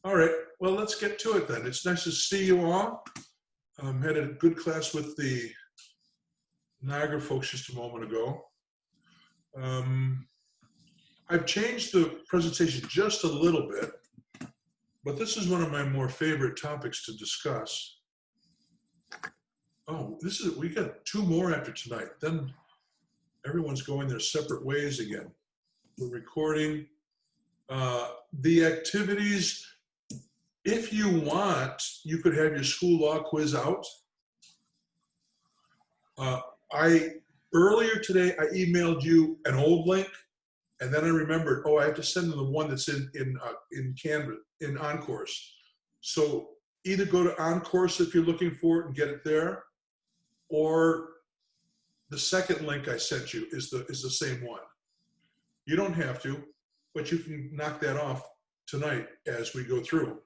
All right, well, let's get to it then. It's nice to see you all. Had a good class with the Niagara folks just a moment ago. I've changed the presentation just a little bit, but this is one of my more favorite topics to discuss. Oh, we got 2 more after tonight. Then everyone's going their separate ways again. We're recording the activities. If you want, you could have your school law quiz out. Earlier today, I emailed you an old link, and then I remembered, oh, I have to send them the one that's in Canvas, in OnCourse. So either go to OnCourse if you're looking for it and get it there, or the second link I sent you is the same one. You don't have to, but you can knock that off tonight as we go through,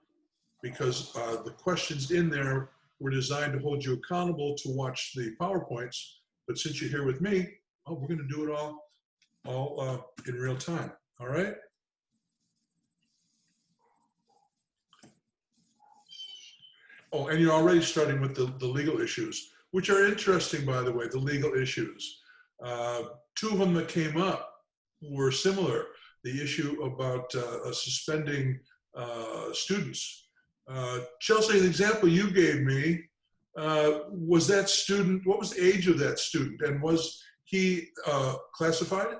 because the questions in there were designed to hold you accountable to watch the PowerPoints. But since you're here with me, oh, we're going to do it all in real time. All right. Oh, and you're already starting with the legal issues, which are interesting, by the way, the legal issues. 2 of them that came up were similar. The issue about suspending students. Chelsea, the example you gave me, was that student, what was the age of that student? And was he classified?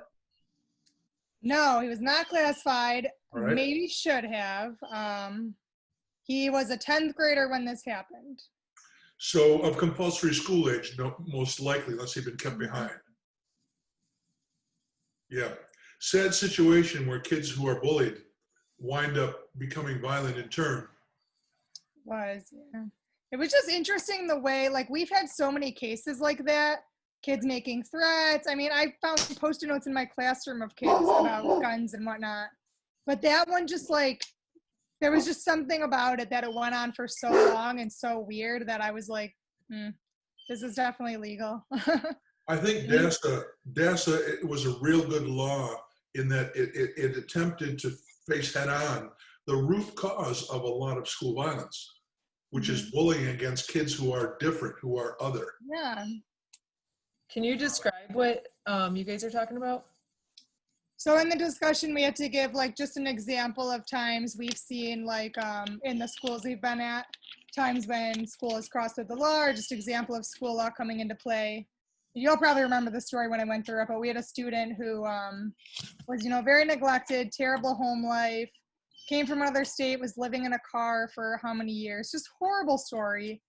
No, he was not classified. All right. Maybe should have. He was a 10th grader when this happened. So of compulsory school age, no, most likely, unless he'd been kept behind. Yeah. Sad situation where kids who are bullied wind up becoming violent in turn. Yeah. It was just interesting the way, like, we've had so many cases like that, kids making threats. I mean, I found Post-it notes in my classroom of kids about guns and whatnot. But that one just, like, there was just something about it that it went on for so long and so weird that I was like, this is definitely illegal. I think DASA, it was a real good law in that it attempted to face head on the root cause of a lot of school violence, which is bullying against kids who are different, who are other. Yeah. Can you describe what you guys are talking about? So in the discussion, we had to give like just an example of times we've seen, like in the schools we've been at, times when school has crossed with the law, or just example of school law coming into play. You'll probably remember the story when I went through it, but we had a student who was, very neglected, terrible home life, came from another state, was living in a car for how many years, just horrible story.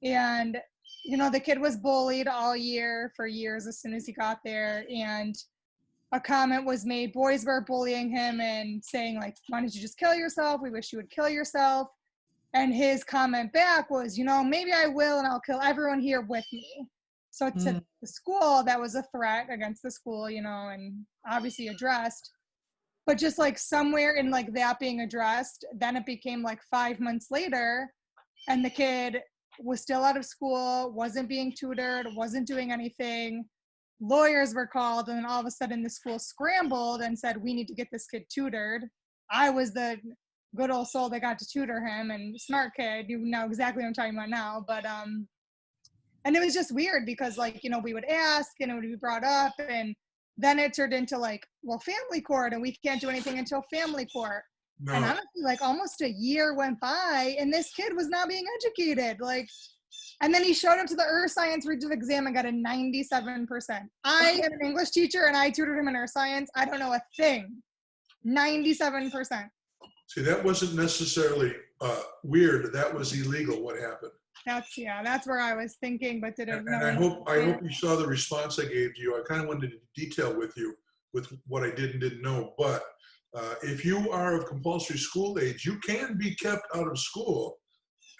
And, the kid was bullied all year for years as soon as he got there. And a comment was made, boys were bullying him and saying, like, why don't you just kill yourself? We wish you would kill yourself. And his comment back was, maybe I will, and I'll kill everyone here with me. So to the school, that was a threat against the school, and obviously addressed. But just like somewhere in like that being addressed, then it became like 5 months later, and the kid was still out of school, wasn't being tutored, wasn't doing anything. Lawyers were called, and then all of a sudden the school scrambled and said, we need to get this kid tutored. I was the good old soul that got to tutor him, and smart kid, you know exactly what I'm talking about now. But and it was just weird because, like, we would ask and it would be brought up, and then it turned into like, well, family court, and we can't do anything until family court. No. And honestly, like, almost a year went by and this kid was not being educated. Like, and then he showed up to the earth science regional exam and got a 97%. I am an English teacher and I tutored him in earth science. I don't know a thing. 97%. See, that wasn't necessarily weird. That was illegal, what happened. That's where I was thinking, but didn't know. And I hope you saw the response I gave to you. I kind of wanted to detail with you with what I did and didn't know. But if you are of compulsory school age, you can be kept out of school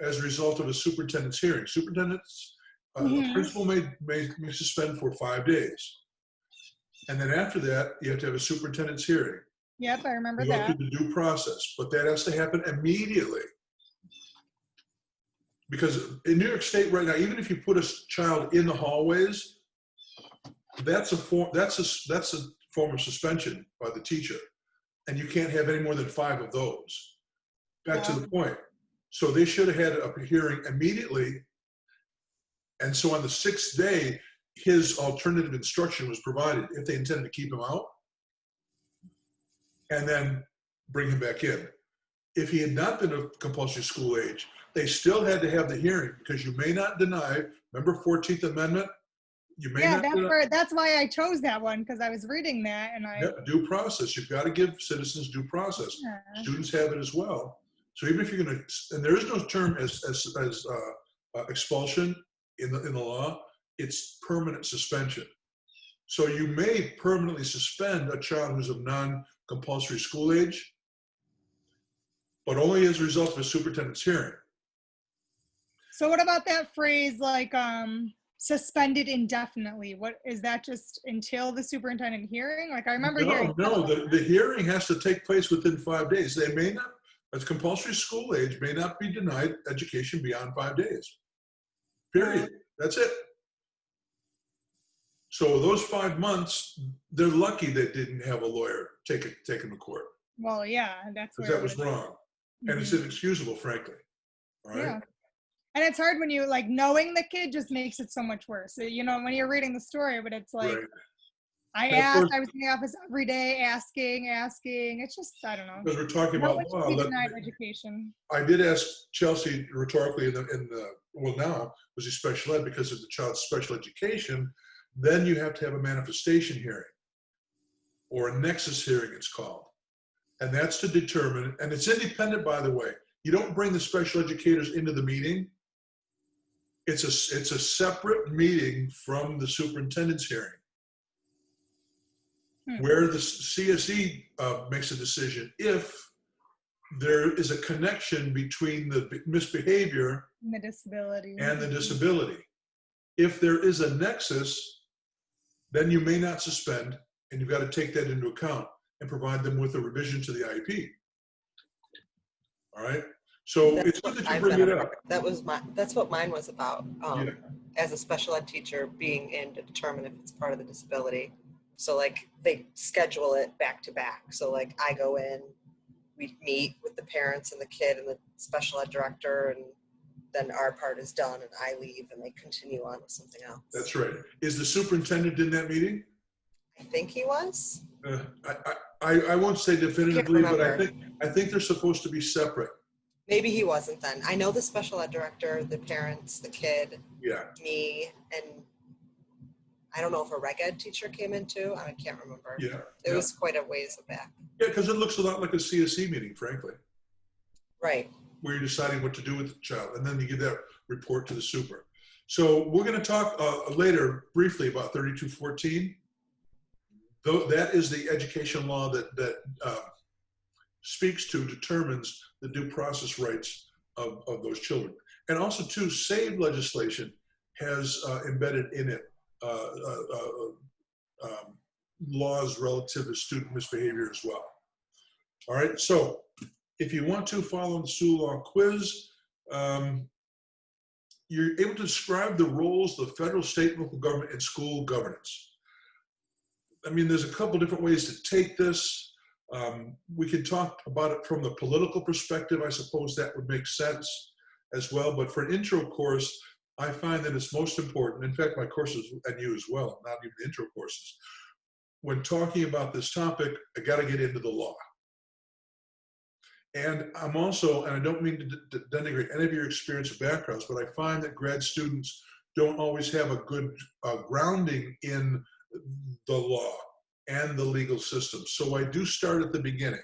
as a result of a superintendent's hearing. Superintendents, the principal may suspend for 5 days. And then after that, you have to have a superintendent's hearing. Yep, I remember that. You go through the due process, but that has to happen immediately. Because in New York State right now, even if you put a child in the hallways, that's a form of suspension by the teacher, and you can't have any more than 5 of those. Back to the point. So they should have had a hearing immediately. And so on the 6th day, his alternative instruction was provided if they intended to keep him out and then bring him back in. If he had not been of compulsory school age, they still had to have the hearing because you may not deny, remember 14th Amendment? You may not deny, that's why I chose that one, because I was reading that and due process. You've got to give citizens due process. Yeah. Students have it as well. So even if you're going to, and there is no term as expulsion in the law, it's permanent suspension. So you may permanently suspend a child who's of non-compulsory school age, but only as a result of a superintendent's hearing. So what about that phrase like suspended indefinitely? What is that, just until the superintendent hearing? Like I remember hearing. No, the hearing has to take place within 5 days. They may not, as compulsory school age, may not be denied education beyond 5 days. Period. That's it. So those 5 months, they're lucky they didn't have a lawyer take them to court. Well, yeah, that's because that was wrong. And it's inexcusable, frankly. All right. Yeah. And it's hard when you like knowing the kid just makes it so much worse. So, you know, when you're reading the story, but it's like, Right. I was in the office every day asking. It's just, I don't know. Because we're talking about law. Denied education. I did ask Chelsea rhetorically well, now was he special ed because of the child's special education, then you have to have a manifestation hearing or a nexus hearing, it's called. And that's to determine, and it's independent, by the way. You don't bring the special educators into the meeting. It's a separate meeting from the superintendent's hearing, where the CSE makes a decision if there is a connection between the misbehavior and the disability. If there is a nexus, then you may not suspend, and you've got to take that into account and provide them with a revision to the IEP. All right. So That's it's good that you I've bring been it a- up. That's what mine was about. Yeah. As a special ed teacher, being in to determine if it's part of the disability. So like they schedule it back to back. So like I go in, we meet with the parents and the kid and the special ed director, and then our part is done and I leave and they continue on with something else. That's right. Is the superintendent in that meeting? I think he was. I won't say definitively, but remember. I think they're supposed to be separate. Maybe he wasn't then. I know the special ed director, the parents, the kid, Yeah. me, and I don't know if a reg ed teacher came in too. I can't remember. Yeah. It was quite a ways back. Yeah, because it looks a lot like a CSE meeting, frankly, Right. where you're deciding what to do with the child, and then you give that report to the super. So we're going to talk later briefly about 3214. Though that is the education law that determines the due process rights of those children. And also too, SAVE legislation has embedded in it laws relative to student misbehavior as well. All right, so if you want to follow the SULA law quiz, you're able to describe the roles of the federal, state, and local government in school governance. I mean, there's a couple different ways to take this. We can talk about it from the political perspective. I suppose that would make sense as well. But for an intro course, I find that it's most important. In fact, my courses and you as well, not even intro courses. When talking about this topic, I got to get into the law. And I'm also, and I don't mean to denigrate any of your experience or backgrounds, but I find that grad students don't always have a good grounding in the law and the legal system. So I do start at the beginning.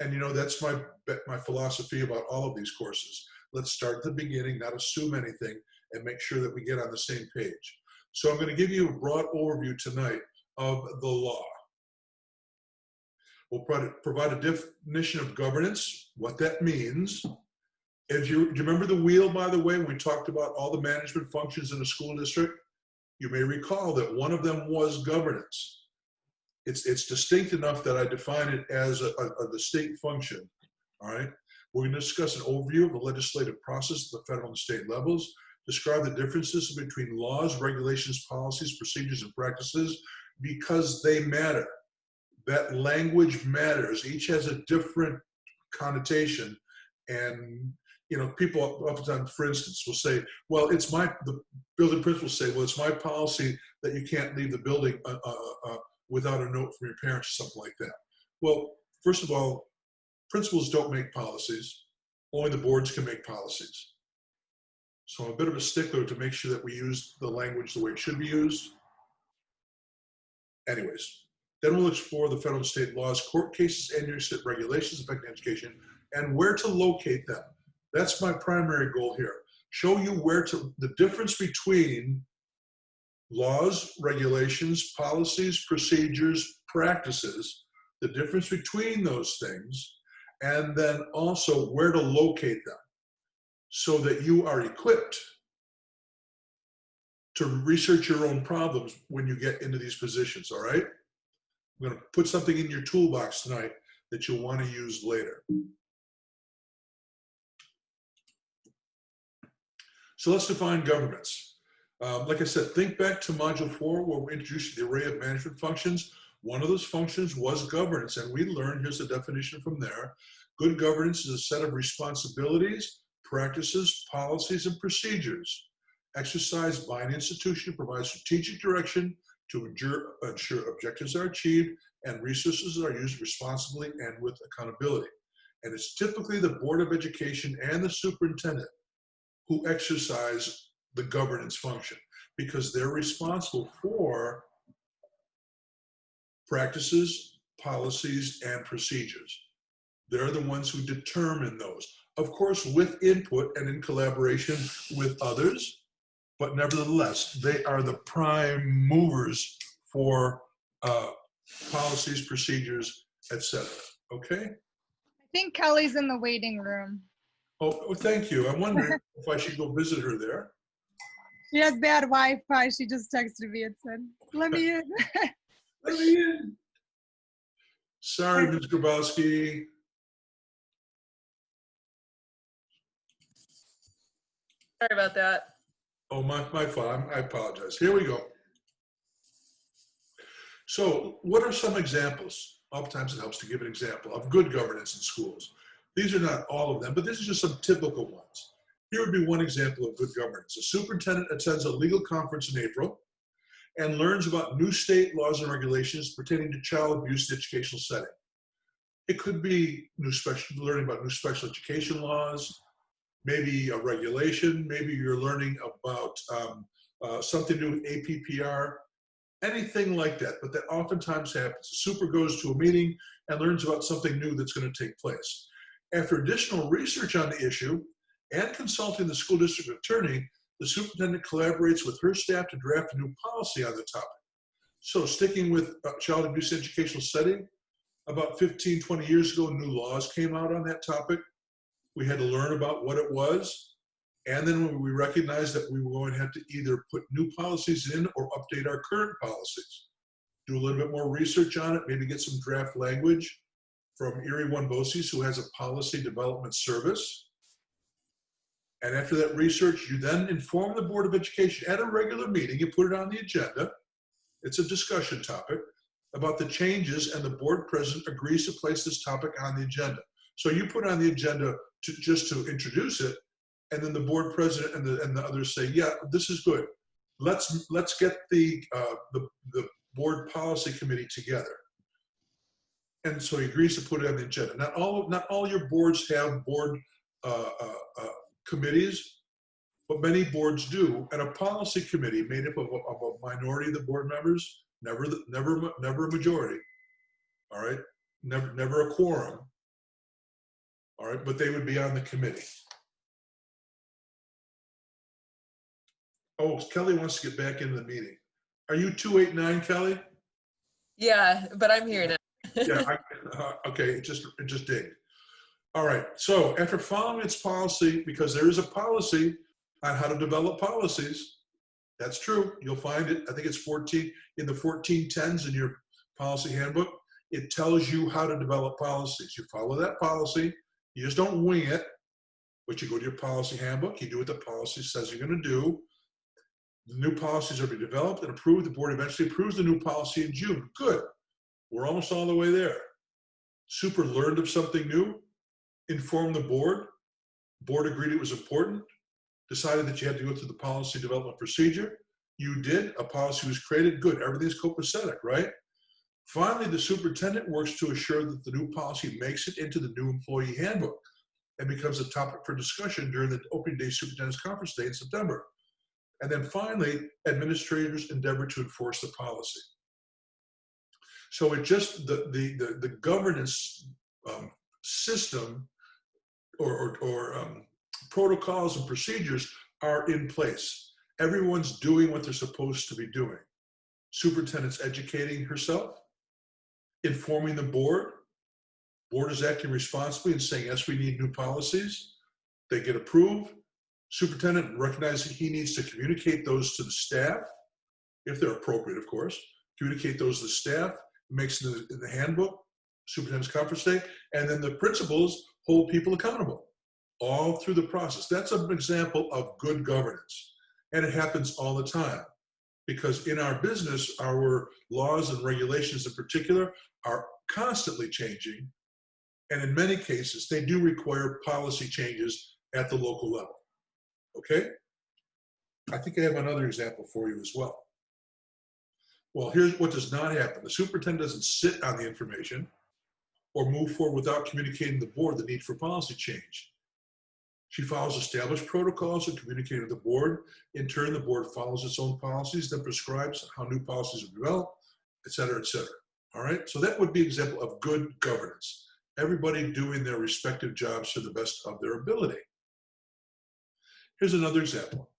And you know, that's my philosophy about all of these courses. Let's start at the beginning, not assume anything, and make sure that we get on the same page. So I'm going to give you a broad overview tonight of the law. We'll provide a definition of governance, what that means. Do you remember the wheel, by the way, when we talked about all the management functions in a school district? You may recall that one of them was governance. It's distinct enough that I define it as a distinct function, all right? We're going to discuss an overview of the legislative process at the federal and state levels, describe the differences between laws, regulations, policies, procedures, and practices, because they matter. That language matters. Each has a different connotation, And, people oftentimes, for instance, will say, well, the building principal will say, well, it's my policy that you can't leave the building without a note from your parents or something like that. Well, first of all, principals don't make policies. Only the boards can make policies. So I'm a bit of a stickler to make sure that we use the language the way it should be used. Anyways, then we'll explore the federal and state laws, court cases, and your state regulations affecting education, and where to locate them. That's my primary goal here. Show you the difference between laws, regulations, policies, procedures, practices, the difference between those things, and then also where to locate them so that you are equipped to research your own problems when you get into these positions, all right? I'm going to put something in your toolbox tonight that you'll want to use later. So let's define governance. Like I said, think back to Module 4 where we introduced the array of management functions. One of those functions was governance, and we learned, here's the definition from there. Good governance is a set of responsibilities, practices, policies, and procedures exercised by an institution to provide strategic direction to ensure objectives are achieved and resources are used responsibly and with accountability. And it's typically the Board of Education and the superintendent who exercise the governance function because they're responsible for practices, policies, and procedures. They're the ones who determine those. Of course, with input and in collaboration with others, but nevertheless, they are the prime movers for policies, procedures, etc. Okay? I think Kelly's in the waiting room. Oh, thank you. I'm wondering if I should go visit her there. She has bad Wi-Fi. She just texted me and said, let me in. Let me in. Sorry, Ms. Grabowski. Sorry about that. Oh, my fault. I apologize. Here we go. So what are some examples? Oftentimes it helps to give an example of good governance in schools. These are not all of them, but these are just some typical ones. Here would be one example of good governance. A superintendent attends a legal conference in April and learns about new state laws and regulations pertaining to child abuse in the educational setting. It could be learning about new special education laws, maybe a regulation, maybe you're learning about something to do with APPR, anything like that. But that oftentimes happens. The super goes to a meeting and learns about something new that's going to take place. After additional research on the issue and consulting the school district attorney, the superintendent collaborates with her staff to draft a new policy on the topic. So sticking with child abuse educational setting, about 15, 20 years ago, new laws came out on that topic. We had to learn about what it was. And then we recognized that we were going to have to either put new policies in or update our current policies. Do a little bit more research on it, maybe get some draft language from Erie One Bosies, who has a policy development service. And after that research, you then inform the Board of Education at a regular meeting. You put it on the agenda. It's a discussion topic about the changes, and the board president agrees to place this topic on the agenda. So you put on the agenda just to introduce it, and then the board president and the others say, yeah, this is good. Let's get the board policy committee together. And so he agrees to put it on the agenda. Not all your boards have board committees, but many boards do. And a policy committee made up of a minority of the board members, never a majority, all right? Never a quorum, all right? But they would be on the committee. Oh, Kelly wants to get back into the meeting. Are you 289, Kelly? Yeah, but I'm here now. Yeah, okay, it just dinged. All right, so after following its policy, because there is a policy on how to develop policies, that's true, you'll find it, I think it's 14, in the 1410s in your policy handbook, it tells you how to develop policies. You follow that policy, you just don't wing it, but you go to your policy handbook, you do what the policy says you're gonna do. The new policies are to be developed and approved. The board eventually approves the new policy in June. Good. We're almost all the way there. Super learned of something new, inform the board. Board agreed it was important, decided that you had to go through the policy development procedure. You did, a policy was created, good, everything's copacetic, right? Finally, the superintendent works to assure that the new policy makes it into the new employee handbook and becomes a topic for discussion during the opening day superintendent's conference day in September. And then finally, administrators endeavor to enforce the policy. So it just, the governance system or protocols and procedures are in place. Everyone's doing what they're supposed to be doing. Superintendent's educating herself, informing the board. Board is acting responsibly and saying, yes, we need new policies. They get approved. Superintendent recognizes he needs to communicate those to the staff, if they're appropriate, of course. Communicate those to the staff, makes it in the handbook, superintendent's conference day, and then the principals hold people accountable all through the process. That's an example of good governance. And it happens all the time because in our business, our laws and regulations in particular are constantly changing. And in many cases, they do require policy changes at the local level. Okay? I think I have another example for you as well. Well, here's what does not happen. The superintendent doesn't sit on the information or move forward without communicating to the board the need for policy change. She follows established protocols and communicating with the board. In turn, the board follows its own policies, then prescribes how new policies are developed, et cetera, et cetera. All right, so that would be an example of good governance. Everybody doing their respective jobs to the best of their ability. Here's another example.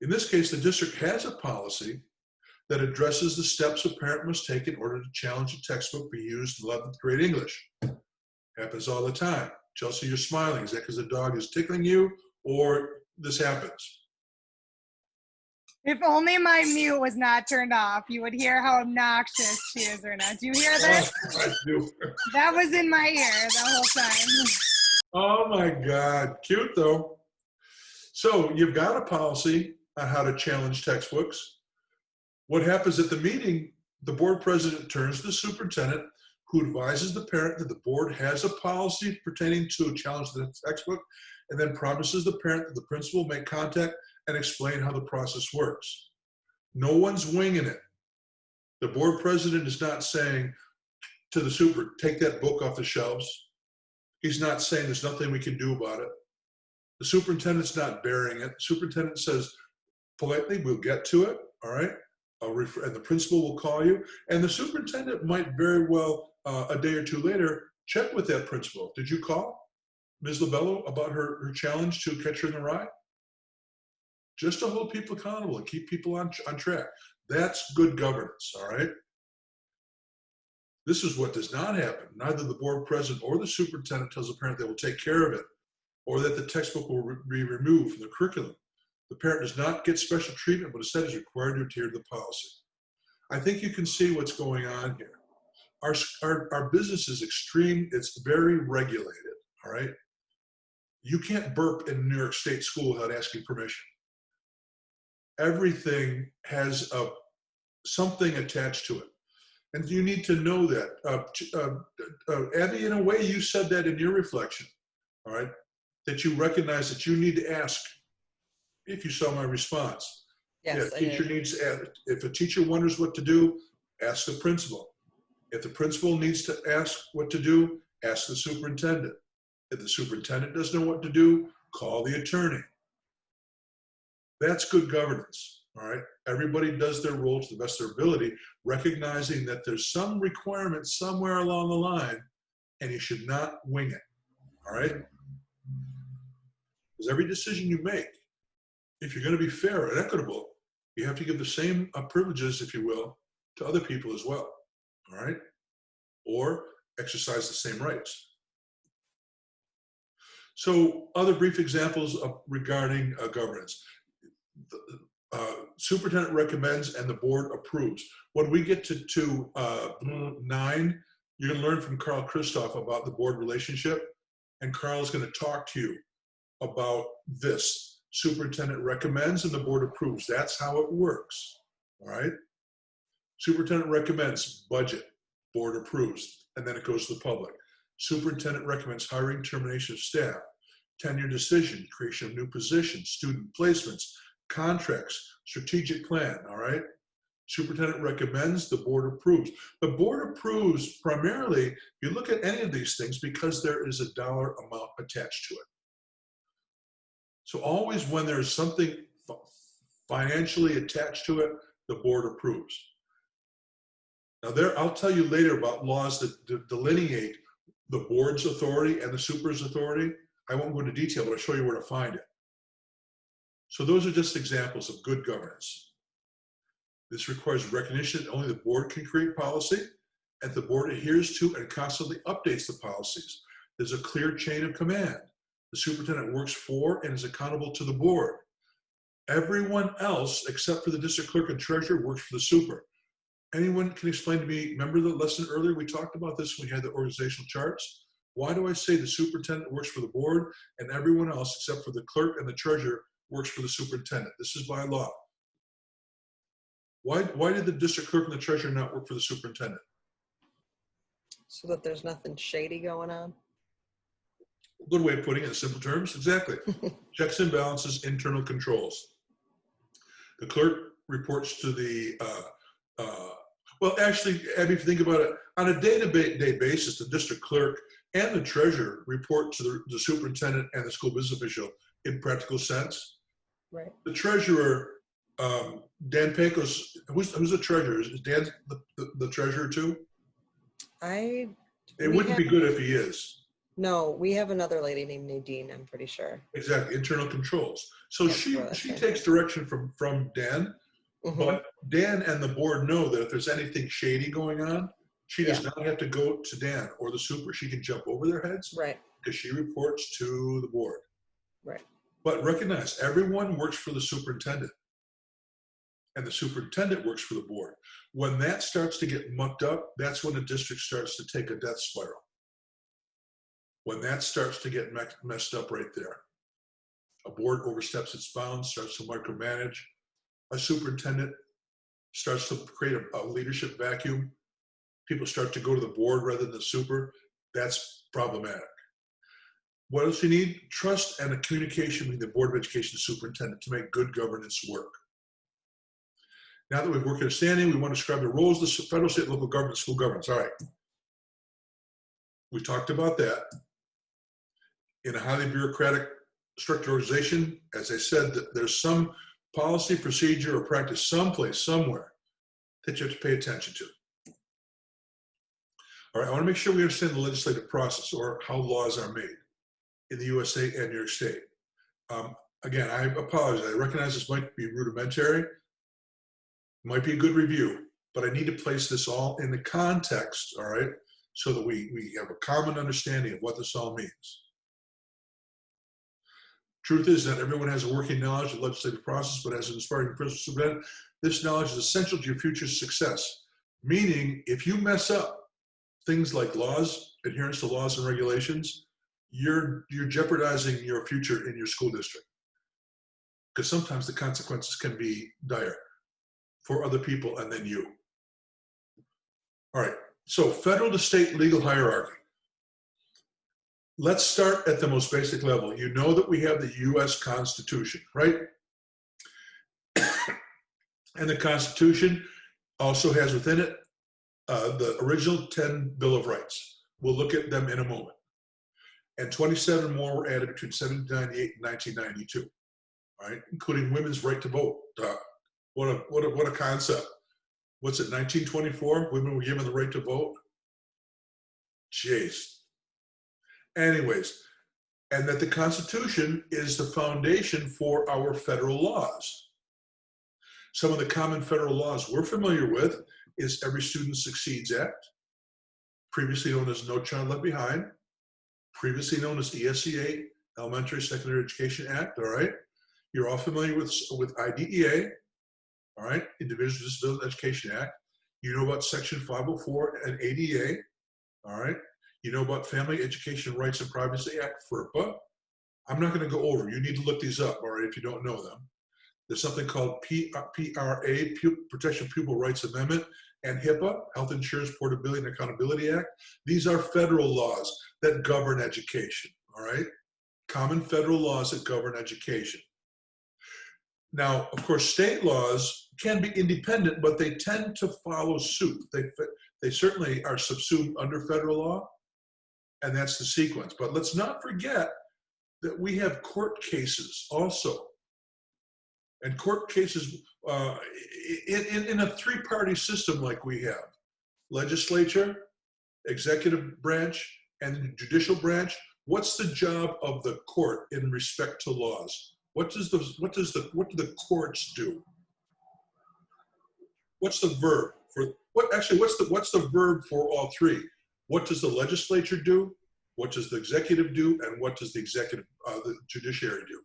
In this case, the district has a policy that addresses the steps a parent must take in order to challenge a textbook be used in 11th grade English. Happens all the time. Chelsea, you're smiling. Is that because the dog is tickling you or this happens? If only my mute was not turned off, you would hear how obnoxious she is right now. Do you hear that? Oh, I do. That was in my ear the whole time. Oh my God, cute though. So you've got a policy on how to challenge textbooks. What happens at the meeting, the board president turns to the superintendent who advises the parent that the board has a policy pertaining to a challenge to the textbook and then promises the parent that the principal will make contact and explain how the process works. No one's winging it. The board president is not saying to the super, take that book off the shelves. He's not saying there's nothing we can do about it. The superintendent's not burying it. The superintendent says politely, we'll get to it, all right? And the principal will call you. And the superintendent might very well, a day or two later, check with that principal. Did you call Ms. Lobello about her challenge to catch her in the rye? Just to hold people accountable and keep people on track. That's good governance, all right? This is what does not happen. Neither the board president or the superintendent tells the parent they will take care of it or that the textbook will be removed from the curriculum. The parent does not get special treatment, but instead is required to adhere to the policy. I think you can see what's going on here. Our business is extreme. It's very regulated, all right? You can't burp in a New York State school without asking permission. Everything has something attached to it. And you need to know that. Abby, in a way, you said that in your reflection, all right? That you recognize that you need to ask. If you saw my response. Yes, Yeah, teacher needs to ask. If a teacher wonders what to do, ask the principal. If the principal needs to ask what to do, ask the superintendent. If the superintendent doesn't know what to do, call the attorney. That's good governance, all right? Everybody does their role to the best of their ability, recognizing that there's some requirement somewhere along the line, and you should not wing it, all right? Because every decision you make, if you're going to be fair and equitable, you have to give the same privileges, if you will, to other people as well, all right? Or exercise the same rights. So other brief examples regarding governance. The superintendent recommends and the board approves. When we get to 9, you're going to learn from Carl Christoph about the board relationship, and Carl is going to talk to you about this. Superintendent recommends and the board approves. That's how it works, all right? Superintendent recommends, budget, board approves, and then it goes to the public. Superintendent recommends hiring, termination of staff. tenure decision, creation of new positions, student placements, contracts, strategic plan, all right? Superintendent recommends, the board approves. The board approves primarily, you look at any of these things, because there is a dollar amount attached to it. So always when there's something financially attached to it, the board approves. Now I'll tell you later about laws that delineate the board's authority and the super's authority. I won't go into detail, but I'll show you where to find it. So those are just examples of good governance. This requires recognition that only the board can create policy, and the board adheres to and constantly updates the policies. There's a clear chain of command. The superintendent works for and is accountable to the board. Everyone else, except for the district clerk and treasurer, works for the super. Anyone can explain to me, remember the lesson earlier, we talked about this when we had the organizational charts? Why do I say the superintendent works for the board and everyone else, except for the clerk and the treasurer, works for the superintendent? This is by law. Why did the district clerk and the treasurer not work for the superintendent? So that there's nothing shady going on. Good way of putting it in simple terms, exactly. Checks and balances, internal controls. The clerk reports to the, well, actually, Abby, if you think about it, on a day-to-day basis, the district clerk and the treasurer report to the superintendent and the school business official in practical sense. Right. The treasurer, Dan Pecos, who's the treasurer? Is Dan the treasurer too? It wouldn't be good if he is. No, we have another lady named Nadine, I'm pretty sure. Exactly, internal controls. So Yep, she right. takes direction from Dan, but Dan and the board know that if there's anything shady going on, she does not have to go to Dan or the super. She can jump over their heads, Right. because she reports to the board. Right. But recognize, everyone works for the superintendent, and the superintendent works for the board. When that starts to get mucked up, that's when the district starts to take a death spiral. When that starts to get messed up right there. A board oversteps its bounds, starts to micromanage. A superintendent starts to create a leadership vacuum. People start to go to the board rather than the super. That's problematic. What else you need? Trust and a communication between the Board of Education and superintendent to make good governance work. Now that we've worked understanding, we want to describe the roles of the federal, state, local government, school governments. All right. We talked about that. In a highly bureaucratic, structured organization, as I said, there's some policy, procedure, or practice someplace, somewhere, that you have to pay attention to. All right, I want to make sure we understand the legislative process, or how laws are made in the USA and New York State. Again, I apologize. I recognize this might be rudimentary, might be a good review, but I need to place this all in the context, all right, so that we have a common understanding of what this all means. Truth is that everyone has a working knowledge of the legislative process, but as an aspiring principal superintendent, this knowledge is essential to your future success. Meaning, if you mess up things like laws, adherence to laws and regulations, you're jeopardizing your future in your school district. Because sometimes the consequences can be dire for other people and then you. All right, so federal to state legal hierarchy. Let's start at the most basic level. You know that we have the US Constitution, right? And the Constitution also has within it the original 10 Bill of Rights. We'll look at them in a moment. And 27 more were added between 1798 and 1992, all right? Including women's right to vote. What a concept. What's it, 1924? Women were given the right to vote? Jeez. Anyways, and that the Constitution is the foundation for our federal laws. Some of the common federal laws we're familiar with is Every Student Succeeds Act, previously known as No Child Left Behind, previously known as ESEA, Elementary Secondary Education Act, all right? You're all familiar with IDEA, all right? Individual Disability Education Act. You know about Section 504 and ADA, all right? You know about Family Education Rights and Privacy Act, FERPA. I'm not going to go over. You need to look these up, all right, if you don't know them. There's something called PRA, Protection of Pupil Rights Amendment, and HIPAA, Health Insurance Portability and Accountability Act. These are federal laws that govern education, all right? common federal laws that govern education. Now, of course, state laws can be independent, but they tend to follow suit. They certainly are subsumed under federal law, and that's the sequence. But let's not forget that we have court cases also. And court cases in a three-party system like we have, legislature, executive branch, and judicial branch. What's the job of the court in respect to laws? What do the courts do? What's the verb for what? Actually, what's the verb for all three? What does the legislature do? What does the executive do? And what does the judiciary do?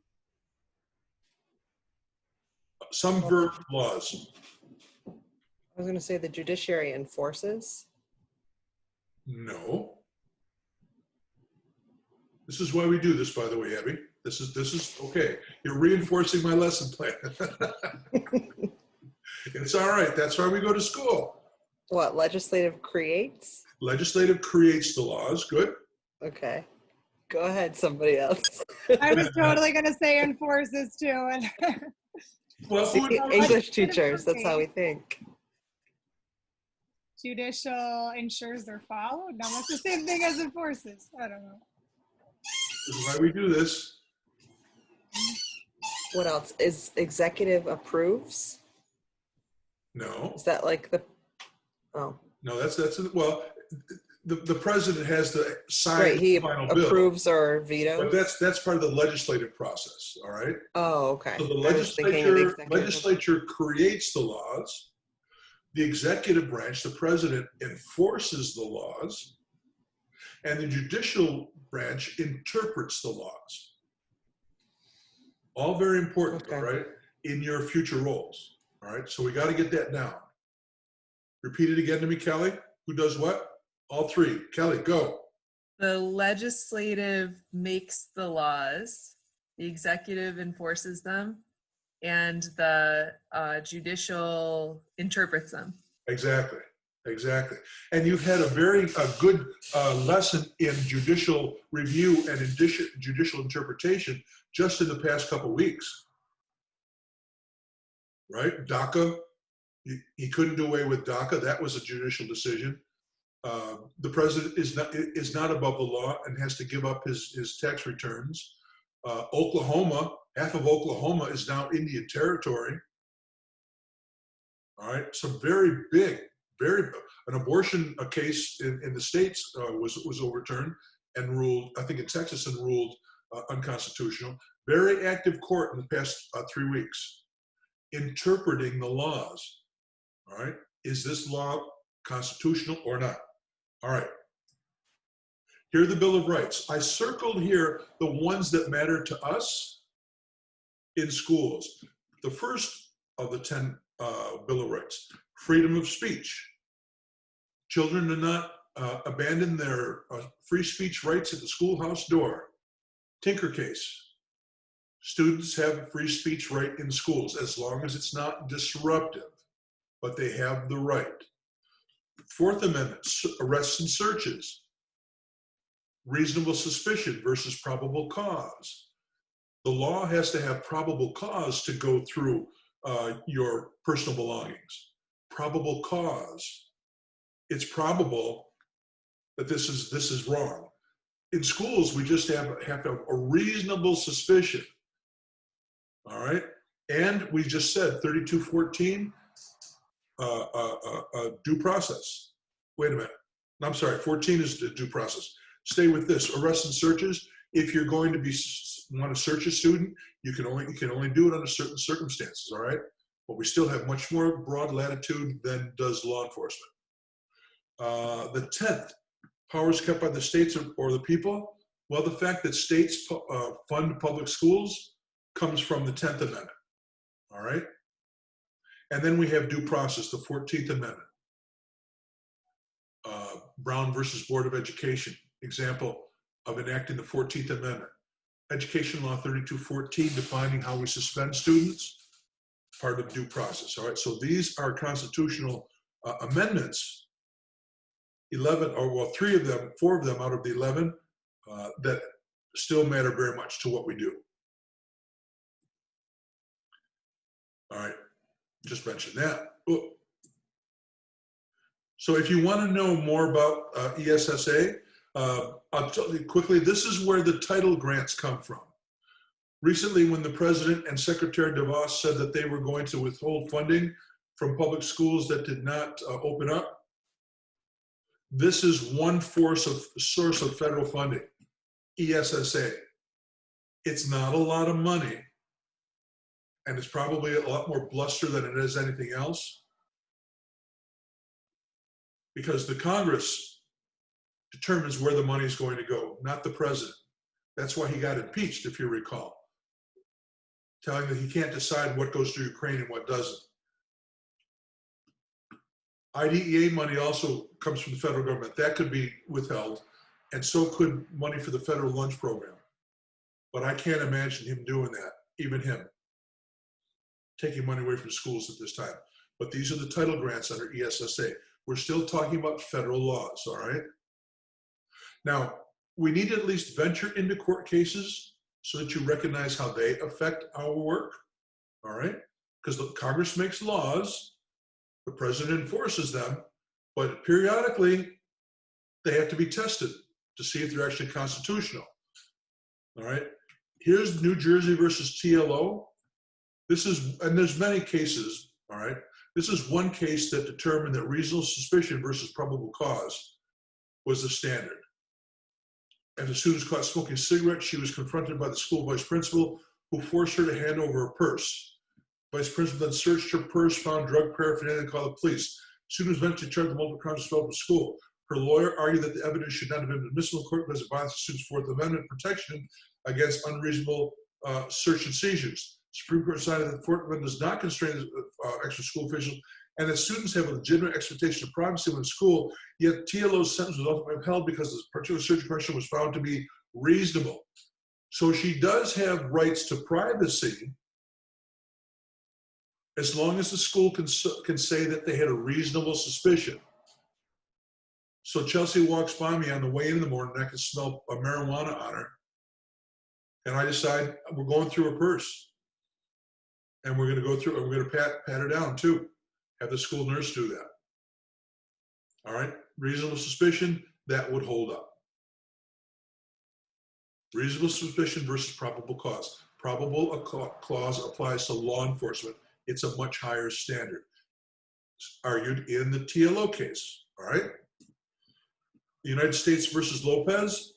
Some verb laws. I was going to say the judiciary enforces. No. This is why we do this, by the way, Abby. This is okay. You're reinforcing my lesson plan. It's all right. That's why we go to school. What, legislative creates? Legislative creates the laws. Good. Okay. Go ahead, somebody else. I was totally gonna say enforces too. And Well, See, English teachers, that's how we think. judicial ensures they're followed. No, that's the same thing as enforces. I don't know. this is why we do this. What else? Is executive approves? No, Is that like the, oh, no, that's well, the president has to sign right, he the final bill, approves or but vetoes? that's part of the legislative process. All right. Oh, okay. So the I was thinking of the legislature creates the laws. The executive branch, the president, enforces the laws, and the judicial branch interprets the laws. All very important, Okay. right? In your future roles. All right. So we got to get that down. Repeat it again to me, Kelly. Who does what? All three. Kelly, go. The legislative makes the laws, the executive enforces them, and the judicial interprets them. Exactly. And you've had a good lesson in judicial review and in judicial interpretation just in the past couple of weeks. Right? DACA, he couldn't do away with DACA. That was a judicial decision. The president is not above the law and has to give up his tax returns. Oklahoma, half of Oklahoma is now Indian territory. All right, some very big, an abortion case in the States was overturned and ruled, I think in Texas, and ruled unconstitutional. Very active court in the past 3 weeks, interpreting the laws. All right, is this law constitutional or not? All right. Here are the Bill of Rights. I circled here the ones that matter to us in schools. The first of the 10 Bill of Rights, freedom of speech. Children do not abandon their free speech rights at the schoolhouse door. Tinker case. Students have free speech right in schools as long as it's not disruptive, but they have the right. Fourth Amendment, arrests and searches. Reasonable suspicion versus probable cause. The law has to have probable cause to go through your personal belongings. Probable cause. It's probable that this is wrong. In schools, we just have to have a reasonable suspicion. All right, and we just said 3214. Due process. Wait a minute. I'm sorry, 14 is the due process. Stay with this. Arrests and searches. If you're going to want to search a student, you can only do it under certain circumstances, all right? But we still have much more broad latitude than does law enforcement. The 10th, powers kept by the states or the people. Well, the fact that states fund public schools comes from the 10th Amendment, all right? And then we have due process, the 14th Amendment. Brown versus Board of Education, example of enacting the 14th Amendment. Education Law 3214, defining how we suspend students, part of due process, all right? So these are constitutional amendments, 4 of them out of the 11 that still matter very much to what we do. All right, just mention that. Oh. So if you want to know more about ESSA, I'll tell you quickly, this is where the title grants come from. Recently, when the President and Secretary DeVos said that they were going to withhold funding from public schools that did not open up, this is one source of federal funding, ESSA. It's not a lot of money, and it's probably a lot more bluster than it is anything else, because the Congress determines where the money is going to go, not the President. That's why he got impeached, if you recall, telling that he can't decide what goes to Ukraine and what doesn't. IDEA money also comes from the federal government. That could be withheld, and so could money for the federal lunch program. But I can't imagine him doing that, even him, taking money away from schools at this time. But these are the title grants under ESSA. We're still talking about federal laws, all right? Now, we need to at least venture into court cases so that you recognize how they affect our work, all right? Because the Congress makes laws, the President enforces them, but periodically they have to be tested to see if they're actually constitutional, all right? Here's New Jersey versus TLO. This is, and there's many cases, all right? This is one case that determined that reasonable suspicion versus probable cause was the standard. As the student was caught smoking cigarettes, she was confronted by the school vice principal, who forced her to hand over her purse. Vice principal then searched her purse, found drug paraphernalia, and called the police. Student was eventually charged with multiple crimes expelled from school. Her lawyer argued that the evidence should not have been admissible in court because it violates the student's Fourth Amendment protection against unreasonable search and seizures. Supreme Court decided that the Fourth Amendment does not constrain extra school officials, and that students have a legitimate expectation of privacy when in school, yet TLO's sentence was ultimately upheld because this particular search question was found to be reasonable. So she does have rights to privacy as long as the school can say that they had a reasonable suspicion. So Chelsea walks by me on the way in the morning, and I can smell marijuana on her, and I decide we're going through her purse. And we're going to go through, and we're going to pat her down too. Have the school nurse do that. All right, reasonable suspicion, that would hold up. Reasonable suspicion versus probable cause. Probable cause applies to law enforcement. It's a much higher standard. It's argued in the TLO case, all right? The United States versus Lopez,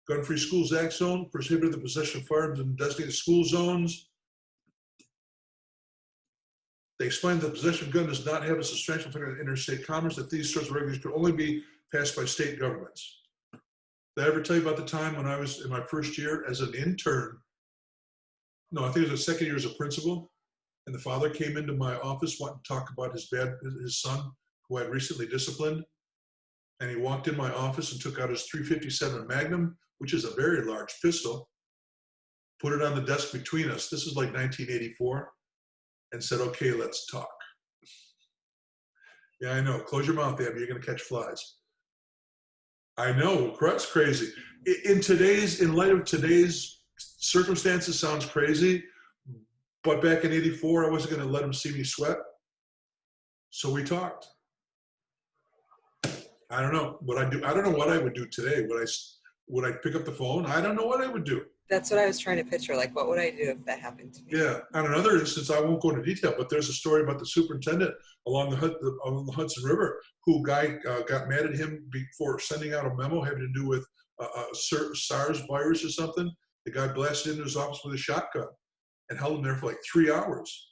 Gun-Free Schools Act zone, prohibited the possession of firearms in designated school zones. They explained that the possession of a gun does not have a substantial effect on interstate commerce, that these sorts of regulations could only be passed by state governments. Did I ever tell you about the time when I was in my first year as an intern? No, I think it was the second year as a principal, and the father came into my office wanting to talk about his son, who I had recently disciplined. And he walked in my office and took out his .357 Magnum, which is a very large pistol, put it on the desk between us. This is like 1984. And said, okay, let's talk. Yeah, I know. Close your mouth, Abby. You're going to catch flies. I know. That's crazy. In light of today's circumstances, sounds crazy. But back in '84, I wasn't going to let him see me sweat. So we talked. I don't know what I do. I don't know what I would do today. Would I pick up the phone? I don't know what I would do. That's what I was trying to picture. Like, what would I do if that happened to me? Yeah. On another instance, I won't go into detail, but there's a story about the superintendent along the Hudson River who got mad at him for sending out a memo having to do with SARS virus or something. The guy blasted into his office with a shotgun and held him there for like 3 hours.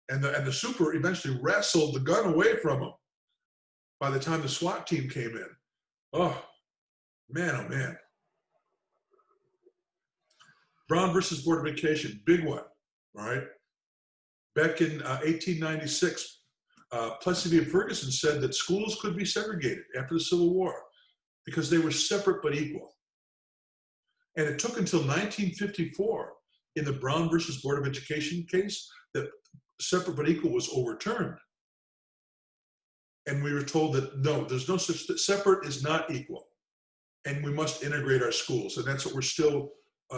And the super eventually wrestled the gun away from him by the time the SWAT team came in. Oh, man. Brown versus Board of Education, big one, all right? Back in 1896, Plessy v. Ferguson said that schools could be segregated after the Civil War because they were separate but equal. And it took until 1954 in the Brown versus Board of Education case that separate but equal was overturned. And we were told that no, there's no such, that separate is not equal. and we must integrate our schools. And that's what we're still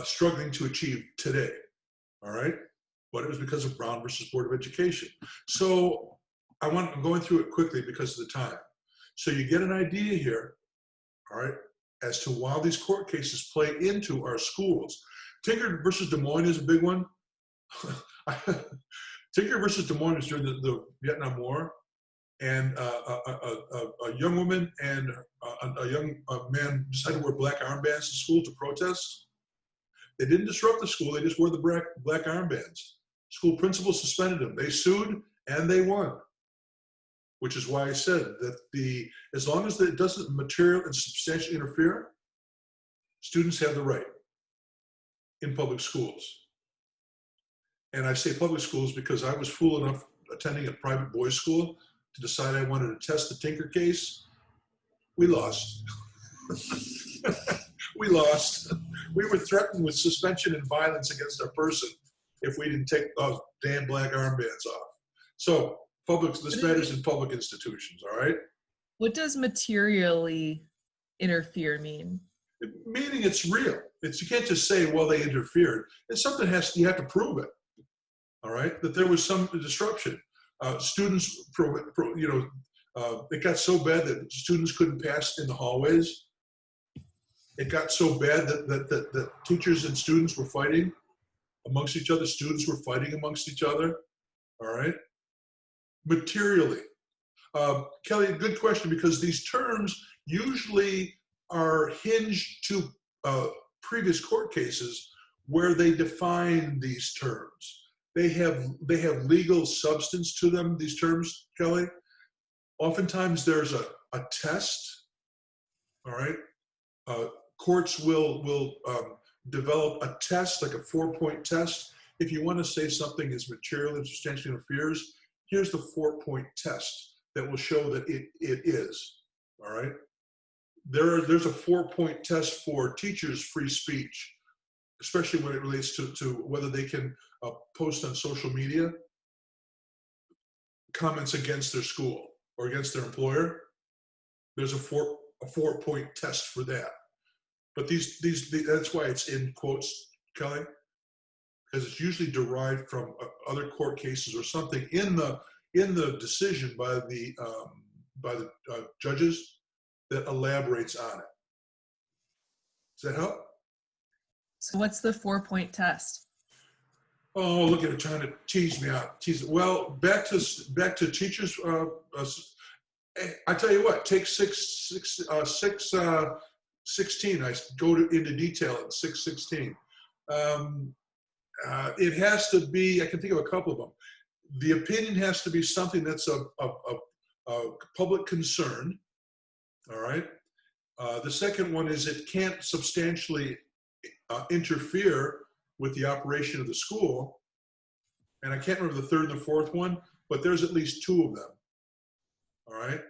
struggling to achieve today. All right. But it was because of Brown versus Board of Education. So I'm going through it quickly because of the time. So you get an idea here, all right, as to how these court cases play into our schools. Tinker versus Des Moines is a big one. Tinker versus Des Moines was during the Vietnam War, and a young woman and a young man decided to wear black armbands to school to protest. They didn't disrupt the school, they just wore the black armbands. School principal suspended them. They sued and they won. Which is why I said that as long as it doesn't material and substantially interfere, students have the right in public schools. And I say public schools because I was fool enough attending a private boys' school to decide I wanted to test the Tinker case. We lost. We lost. We were threatened with suspension and violence against our person if we didn't take those damn black armbands off. So this matters in public institutions, all right? What does materially interfere mean? Meaning it's real. You can't just say, well, they interfered. It's something you have to prove it, all right? That there was some disruption. Students, it got so bad that students couldn't pass in the hallways. It got so bad that teachers and students were fighting amongst each other. Students were fighting amongst each other, all right? Materially. Kelly, good question, because these terms usually are hinged to previous court cases where they define these terms. They have legal substance to them, these terms, Kelly. Oftentimes there's a test, all right? Courts will develop a test, like a 4-point test. If you want to say something is material and substantially interferes, here's the 4-point test that will show that it is, all right? There's a 4-point test for teachers' free speech, especially when it relates to whether they can post on social media comments against their school or against their employer. There's a 4-point test for that. But that's why it's in quotes, Kelly, because it's usually derived from other court cases or something in the decision by the judges that elaborates on it. Does that help? So what's the 4-point test? Oh, look at it trying to tease me out. Well, back to teachers. I tell you what. Take 616. I go into detail at 616. It has to be. I can think of a couple of them. The opinion has to be something that's of public concern. All right. The second one is it can't substantially interfere with the operation of the school. And I can't remember the third and the fourth one, but there's at least 2 of them. All right.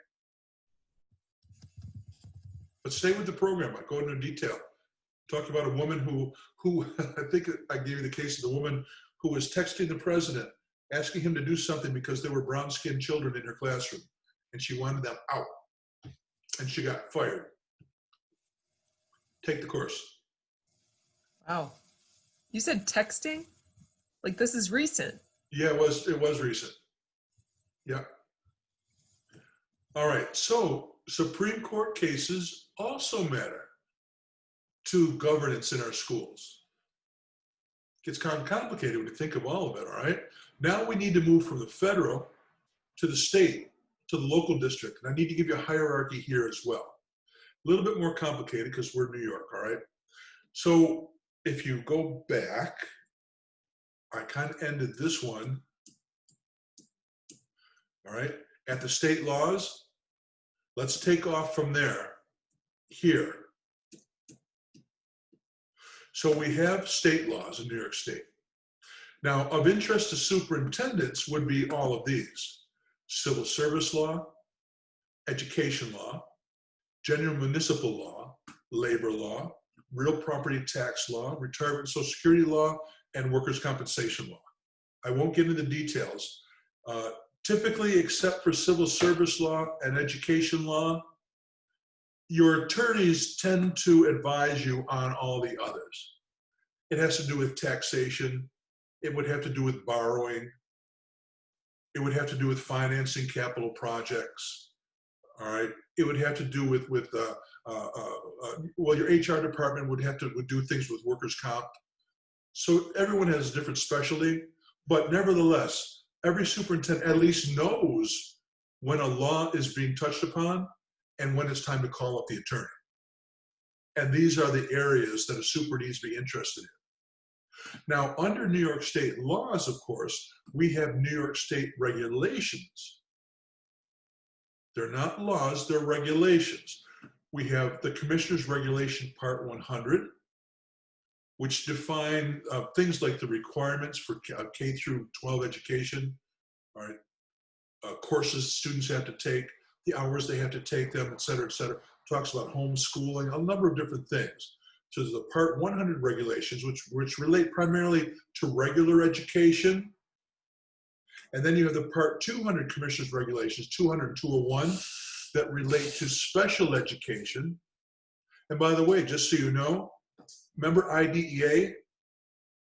But stay with the program. I go into detail. Talk about a woman who I think I gave you the case of the woman who was texting the president, asking him to do something because there were brown-skinned children in her classroom, and she wanted them out, and she got fired. Take the course. Wow. You said texting? Like this is recent. Yeah, it was recent. Yeah. All right. So Supreme Court cases also matter to governance in our schools. It gets kind of complicated when you think of all of it, all right? Now we need to move from the federal to the state to the local district. And I need to give you a hierarchy here as well. A little bit more complicated because we're in New York, all right? So if you go back, I kind of ended this one, all right? At the state laws, let's take off from there, here. So we have state laws in New York State. Now, of interest to superintendents would be all of these: civil service law, education law, general municipal law, labor law, real property tax law, retirement and social security law, and workers' compensation law. I won't get into the details. Typically, except for civil service law and education law, your attorneys tend to advise you on all the others. It has to do with taxation. It would have to do with borrowing. It would have to do with financing capital projects. All right. It would have to do with well, your HR department would do things with workers' comp. So everyone has a different specialty, but nevertheless, every superintendent at least knows when a law is being touched upon and when it's time to call up the attorney. And these are the areas that a super needs to be interested in. Now, under New York State laws, of course, we have New York State regulations. They're not laws, they're regulations. We have the Commissioner's Regulation Part 100, which define things like the requirements for K through 12 education, all right, courses students have to take, the hours they have to take them, et cetera, et cetera. Talks about homeschooling, a number of different things. So there's the Part 100 regulations, which relate primarily to regular education. And then you have the Part 200 Commissioner's Regulations, 200 and 201, that relate to special education. And by the way, just so you know, remember IDEA,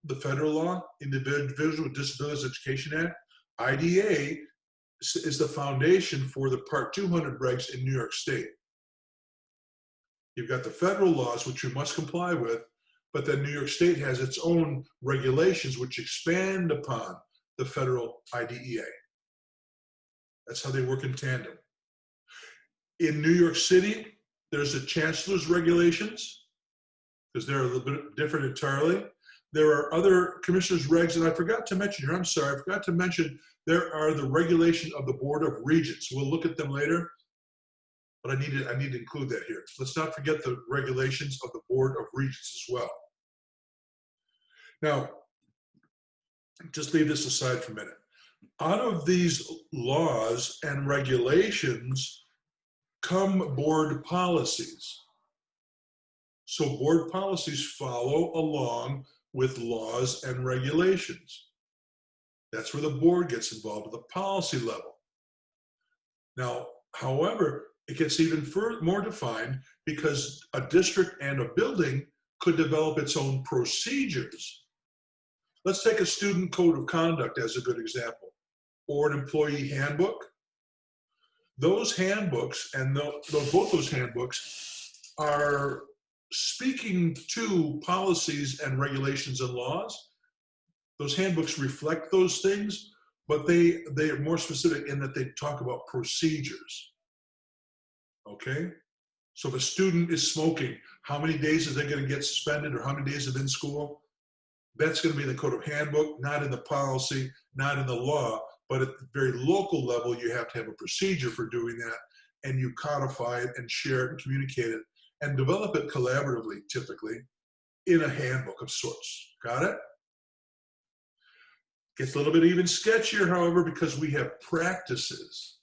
the federal law, Individuals with Disabilities Education Act? IDEA is the foundation for the Part 200 regs in New York State. You've got the federal laws, which you must comply with, but then New York State has its own regulations which expand upon the federal IDEA. That's how they work in tandem. In New York City, there's the chancellor's regulations, because they're a little bit different entirely. There are other commissioners' regs, and I forgot to mention here, I'm sorry, I forgot to mention, there are the regulation of the Board of Regents. We'll look at them later, but I need to include that here. Let's not forget the regulations of the Board of Regents as well. Now, just leave this aside for a minute. Out of these laws and regulations come board policies. So board policies follow along with laws and regulations. That's where the board gets involved at the policy level. Now, however, it gets even more defined because a district and a building could develop its own procedures. Let's take a student code of conduct as a good example, or an employee handbook. Those handbooks, and both those handbooks are speaking to policies and regulations and laws. Those handbooks reflect those things, but they are more specific in that they talk about procedures. Okay? So if a student is smoking, how many days is they going to get suspended, or how many days of in school? That's going to be in the code of handbook, not in the policy, not in the law, but at the very local level, you have to have a procedure for doing that, and you codify it and share it and communicate it and develop it collaboratively, typically, in a handbook of sorts. Got it? Gets a little bit even sketchier, however, because we have practices.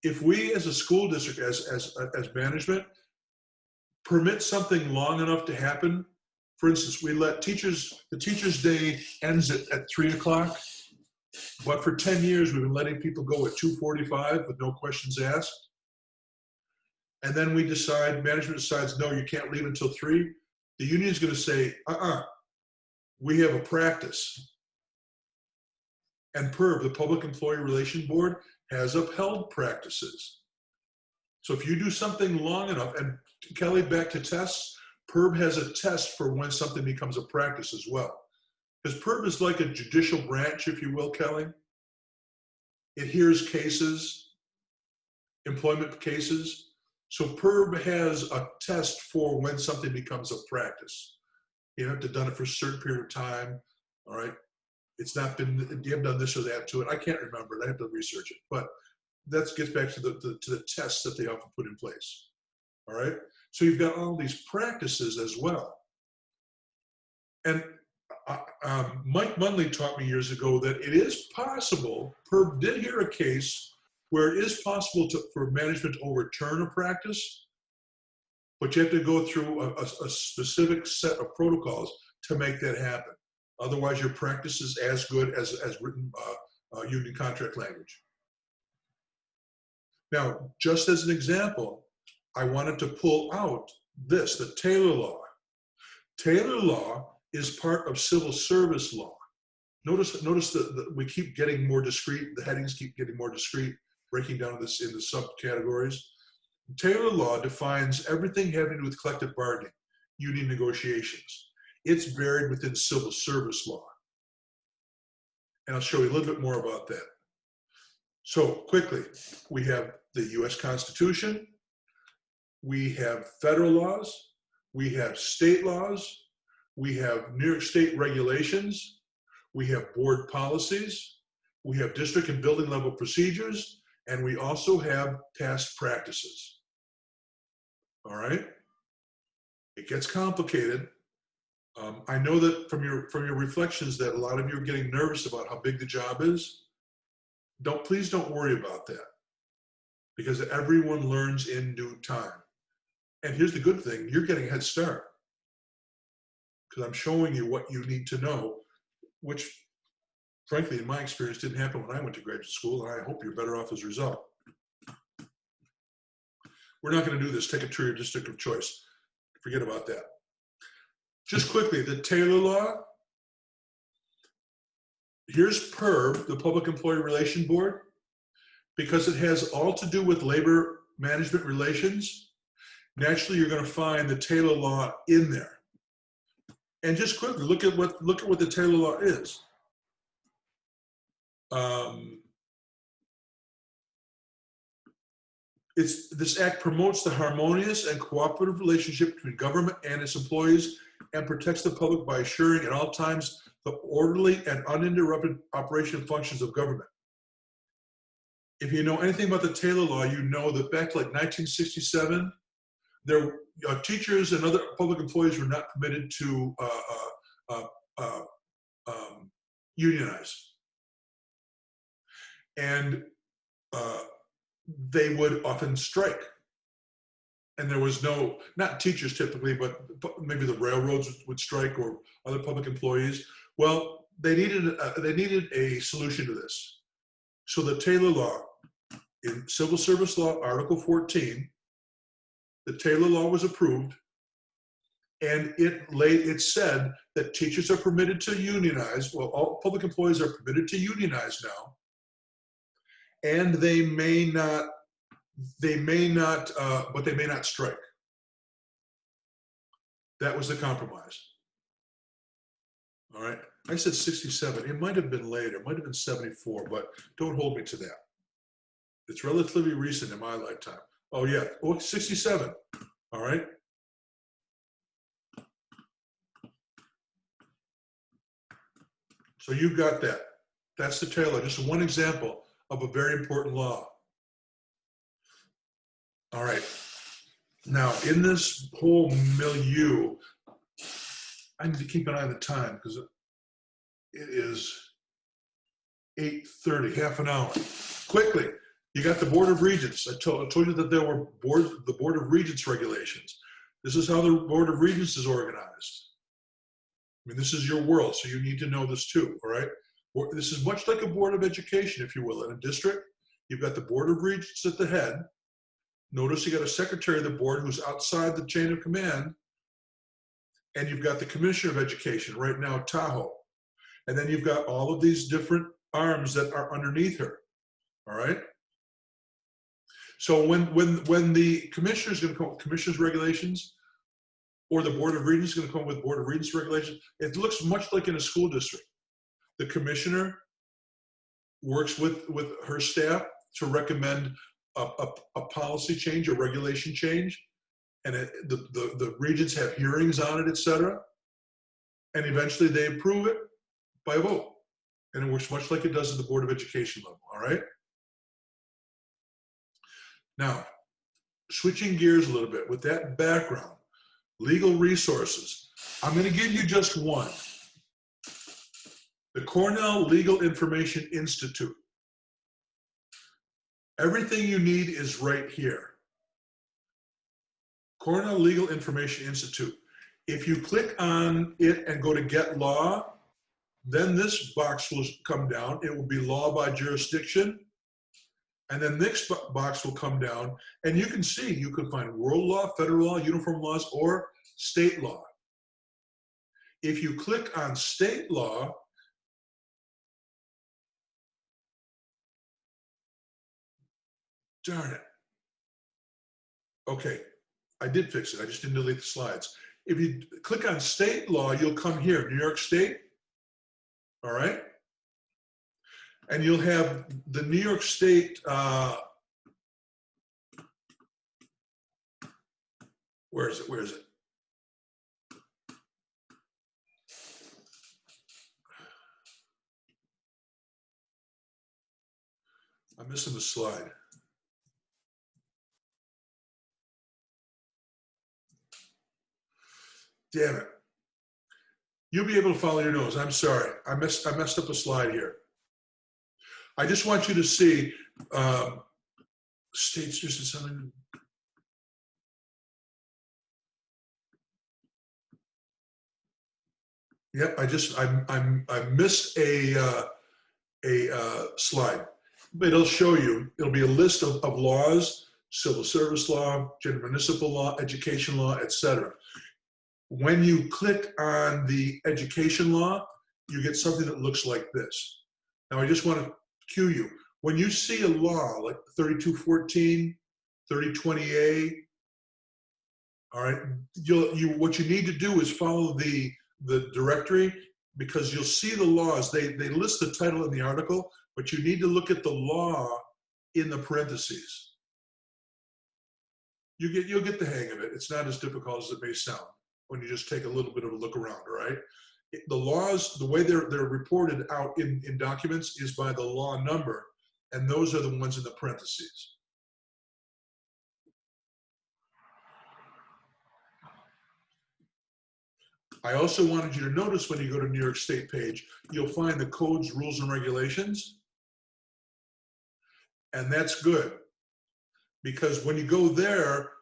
If we as a school district, as management, permit something long enough to happen, for instance, we let the teacher's day ends at 3 o'clock, but for 10 years we've been letting people go at 2:45 with no questions asked. And then management decides, no, you can't leave until 3. The union is going to say, we have a practice. And PERB, the Public Employee Relation Board, has upheld practices. So if you do something long enough, and Kelly, back to tests, PERB has a test for when something becomes a practice as well. Because PERB is like a judicial branch, if you will, Kelly. It hears cases, employment cases. So PERB has a test for when something becomes a practice. You have to have done it for a certain period of time, all right? It's not been, you haven't done this or that to it. I can't remember it, I have to research it. But that gets back to the tests that they often put in place, all right? So you've got all these practices as well. And Mike Munley taught me years ago that it is possible, PERB did hear a case where it is possible for management to overturn a practice, but you have to go through a specific set of protocols to make that happen. Otherwise, your practice is as good as written union contract language. Now, just as an example, I wanted to pull out this, the Taylor Law. Taylor Law is part of civil service law. Notice that we keep getting more discrete. The headings keep getting more discrete, breaking down this into subcategories. Taylor Law defines everything having to do with collective bargaining, union negotiations. It's buried within civil service law. And I'll show you a little bit more about that. So quickly, we have the US Constitution, we have federal laws, we have state laws, we have New York State regulations, we have board policies, we have district and building level procedures, and we also have past practices. All right? It gets complicated. I know that from your reflections that a lot of you are getting nervous about how big the job is. Please don't worry about that, because everyone learns in due time. And here's the good thing, you're getting a head start, because I'm showing you what you need to know, which frankly, in my experience, didn't happen when I went to graduate school, and I hope you're better off as a result. We're not going to do this. Take it to your district of choice. Forget about that. Just quickly, the Taylor Law. Here's PERB, the Public Employee Relation Board, because it has all to do with labor management relations. Naturally, you're going to find the Taylor Law in there. And just quickly, look at what the Taylor Law is. This act promotes the harmonious and cooperative relationship between government and its employees and protects the public by assuring at all times the orderly and uninterrupted operation functions of government. If you know anything about the Taylor Law, you know that back to like 1967, teachers and other public employees were not permitted to unionize. And they would often strike. And there was not teachers typically, but maybe the railroads would strike or other public employees. Well, they needed a solution to this. So the Taylor Law, in Civil Service Law, Article 14, the Taylor Law was approved, and it said that teachers are permitted to unionize. Well, all public employees are permitted to unionize now, and they may not, but they may not strike. That was the compromise. All right, I said 67. It might have been later. It might have been 74, but don't hold me to that. It's relatively recent in my lifetime. Oh yeah, 67. All right. So you've got that. That's the Taylor. Just one example of a very important law. All right. Now, in this whole milieu, I need to keep an eye on the time because it is 8:30, half an hour. Quickly, you got the Board of Regents. I told you that there were the Board of Regents regulations. This is how the Board of Regents is organized. I mean, this is your world, so you need to know this too, all right? This is much like a Board of Education, if you will. In a district, you've got the Board of Regents at the head. Notice you got a secretary of the board who's outside the chain of command. And you've got the Commissioner of Education, right now, Tahoe. And then you've got all of these different arms that are underneath her, all right? So when the commissioner is going to come up with commissioner's regulations, or the Board of Regents is going to come up with Board of Regents regulations, it looks much like in a school district. The commissioner works with her staff to recommend a policy change, a regulation change, and the regents have hearings on it, et cetera, and eventually they approve it by a vote. And it works much like it does at the Board of Education level, all right? Now, switching gears a little bit, with that background, legal resources, I'm gonna give you just one. The Cornell Legal Information Institute. Everything you need is right here. Cornell Legal Information Institute. If you click on it and go to Get Law, then this box will come down. It will be law by jurisdiction. And then the next box will come down, and you can see, you can find world law, federal law, uniform laws, or state law. If you click on state law, darn it. Okay, I did fix it. I just didn't delete the slides. If you click on state law, you'll come here, New York State. All right. And you'll have the New York State, where is it? Where is it? I'm missing the slide. Damn it. You'll be able to follow your nose. I'm sorry. I messed up a slide here. I just want you to see states just something. Yep, I missed a slide. It'll show you. It'll be a list of laws: civil service law, general municipal law, education law, etc. When you click on the education law, you get something that looks like this. Now, I just want to cue you. When you see a law like 3214, 3020A, all right, what you need to do is follow the directory, because you'll see the laws. They list the title in the article, but you need to look at the law in the parentheses. You'll get the hang of it. It's not as difficult as it may sound when you just take a little bit of a look around, all right? The laws, the way they're reported out in documents is by the law number, and those are the ones in the parentheses. I also wanted you to notice when you go to New York State page, you'll find the codes, rules, and regulations. And that's good, because when you go there,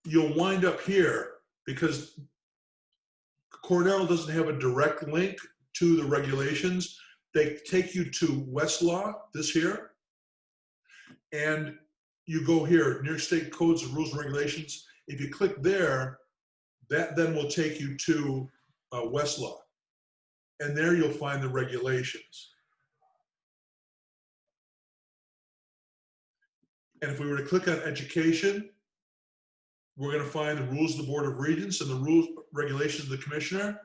you'll wind up here, because Cornell doesn't have a direct link to the regulations. They take you to Westlaw, this here, and you go here, New York State Codes, Rules, and Regulations. If you click there, that then will take you to Westlaw, and there you'll find the regulations. And if we were to click on education, we're going to find the rules of the Board of Regents and the rules, regulations of the Commissioner.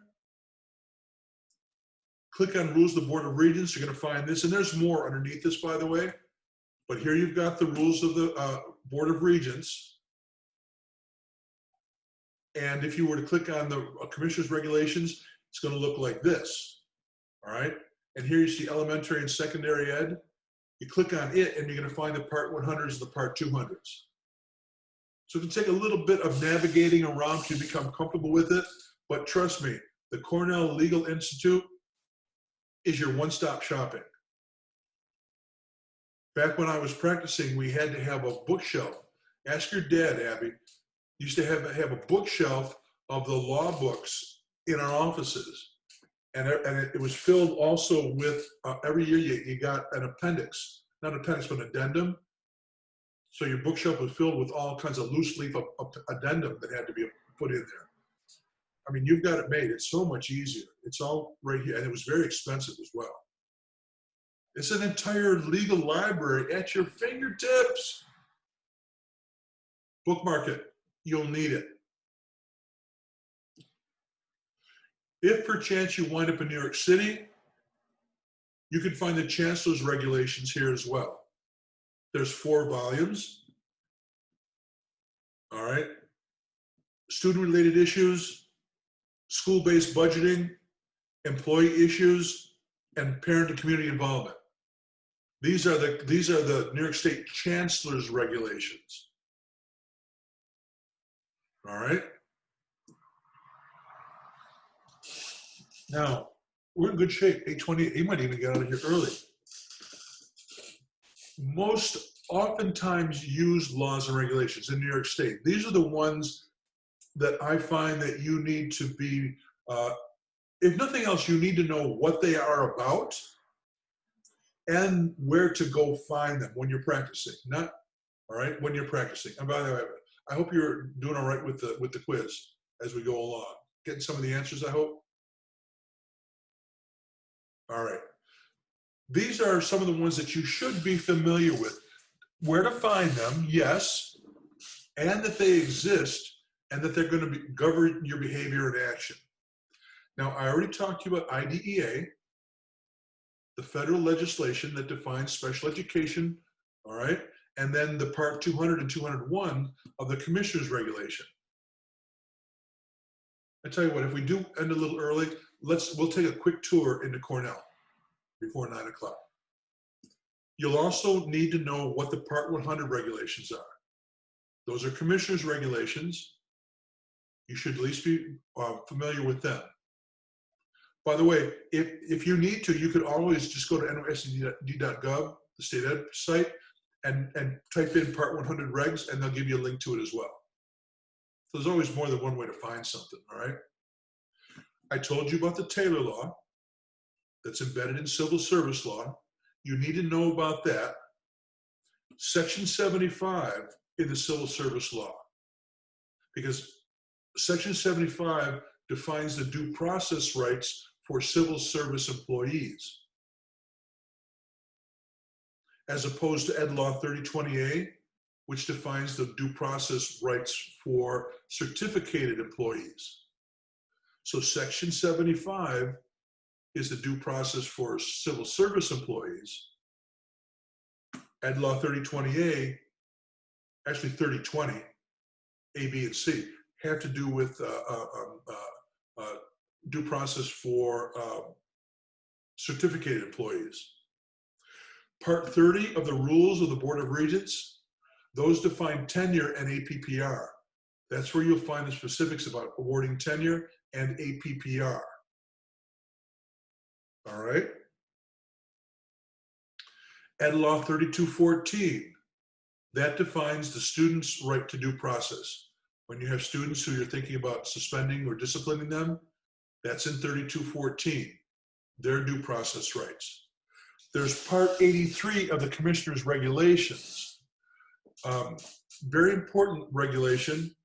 Click on rules of the Board of Regents, you're going to find this, and there's more underneath this, by the way. But here you've got the rules of the Board of Regents. And if you were to click on the Commissioner's regulations, it's going to look like this, all right? And here you see elementary and secondary ed. You click on it, and you're going to find the Part 100s and the Part 200s. So it can take a little bit of navigating around to become comfortable with it, but trust me, the Cornell Legal Institute is your one-stop shopping. Back when I was practicing, we had to have a bookshelf. Ask your dad, Abby. Used to have a bookshelf of the law books in our offices. And it was filled also with, every year you got an appendix, not appendix, but an addendum. So your bookshelf was filled with all kinds of loose leaf addendum that had to be put in there. I mean, you've got it made. It's so much easier. It's all right here. And it was very expensive as well. It's an entire legal library at your fingertips. Bookmark it. You'll need it. If perchance you wind up in New York City, you can find the Chancellor's regulations here as well. There's 4 volumes. All right. Student-related issues, school-based budgeting, employee issues, and parent and community involvement. These are the New York State Chancellor's regulations. All right. Now, we're in good shape. 8:28. He might even get out of here early. Most oftentimes used laws and regulations in New York State. These are the ones that I find that you need to be, if nothing else, you need to know what they are about and where to go find them when you're practicing. Not, all right, when you're practicing. And by the way, I hope you're doing all right with the quiz as we go along. Getting some of the answers, I hope. All right. These are some of the ones that you should be familiar with. Where to find them, yes, and that they exist, and that they're going to govern your behavior and action. Now, I already talked to you about IDEA, the federal legislation that defines special education, all right, and then the Part 200 and 201 of the Commissioner's Regulation. I tell you what, if we do end a little early, we'll take a quick tour into Cornell before 9 o'clock. You'll also need to know what the Part 100 regulations are. Those are Commissioner's Regulations. You should at least be familiar with them. By the way, if you need to, you could always just go to nysd.gov, the state ed site, and type in Part 100 regs, and they'll give you a link to it as well. So there's always more than one way to find something, all right? I told you about the Taylor Law that's embedded in civil service law. You need to know about that. Section 75 in the civil service law, because Section 75 defines the due process rights for civil service employees, as opposed to Ed Law 3020A, which defines the due process rights for certificated employees. So Section 75 is the due process for civil service employees. Ed Law 3020A, actually 3020, A, B, and C, have to do with due process for certificated employees. Part 30 of the rules of the Board of Regents, those define tenure and APPR. That's where you'll find the specifics about awarding tenure and APPR. All right. Ed Law 3214, that defines the student's right to due process. When you have students who you're thinking about suspending or disciplining them, that's in 3214, their due process rights. There's Part 83 of the Commissioner's Regulations. Very important regulation.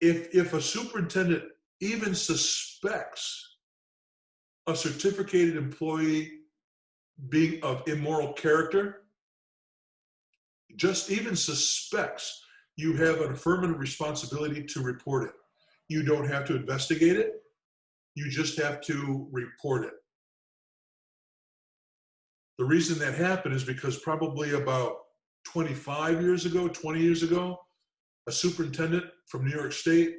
If a superintendent even suspects a certificated employee being of immoral character, just even suspects, you have an affirmative responsibility to report it. You don't have to investigate it. You just have to report it. The reason that happened is because probably about 25 years ago, 20 years ago, a superintendent from New York State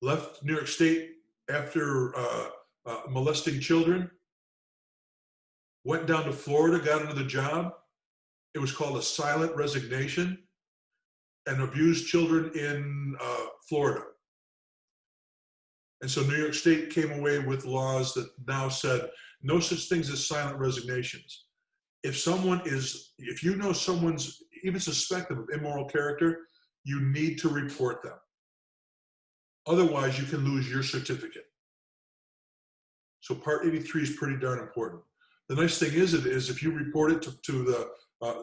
left New York State after molesting children, went down to Florida, got another job. It was called a silent resignation, and abused children in Florida. And so New York State came away with laws that now said no such things as silent resignations. If you know someone's even suspected of immoral character, you need to report them. Otherwise, you can lose your certificate. So Part 83 is pretty darn important. The nice thing is if you report it to the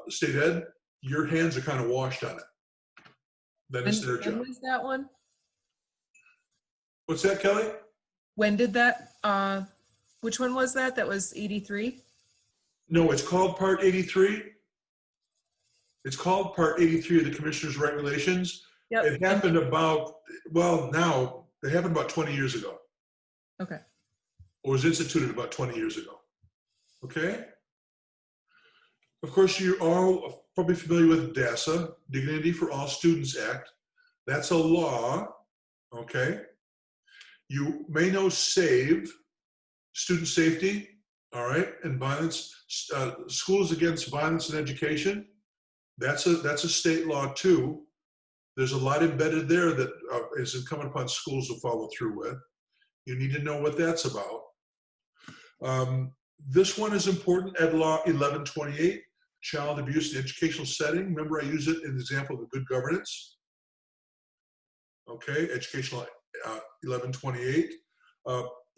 state ed, your hands are kind of washed on it. Then it's their job. When was that one? What's that, Kelly? When did that, which one was that? That was 83? No, it's called Part 83. It's called Part 83 of the Commissioner's Regulations. Yep. It happened about 20 years ago. Okay. Or was instituted about 20 years ago. Okay? Of course, you're all probably familiar with DASA, Dignity for All Students Act. That's a law, okay? You may know SAVE, Student Safety, all right, and Violence, Schools Against Violence in Education. That's a state law too. There's a lot embedded there that is incumbent upon schools to follow through with. You need to know what that's about. This one is important, Ed Law 1128, Child Abuse in the Educational Setting. Remember, I use it in the example of good governance. Okay, Educational 1128.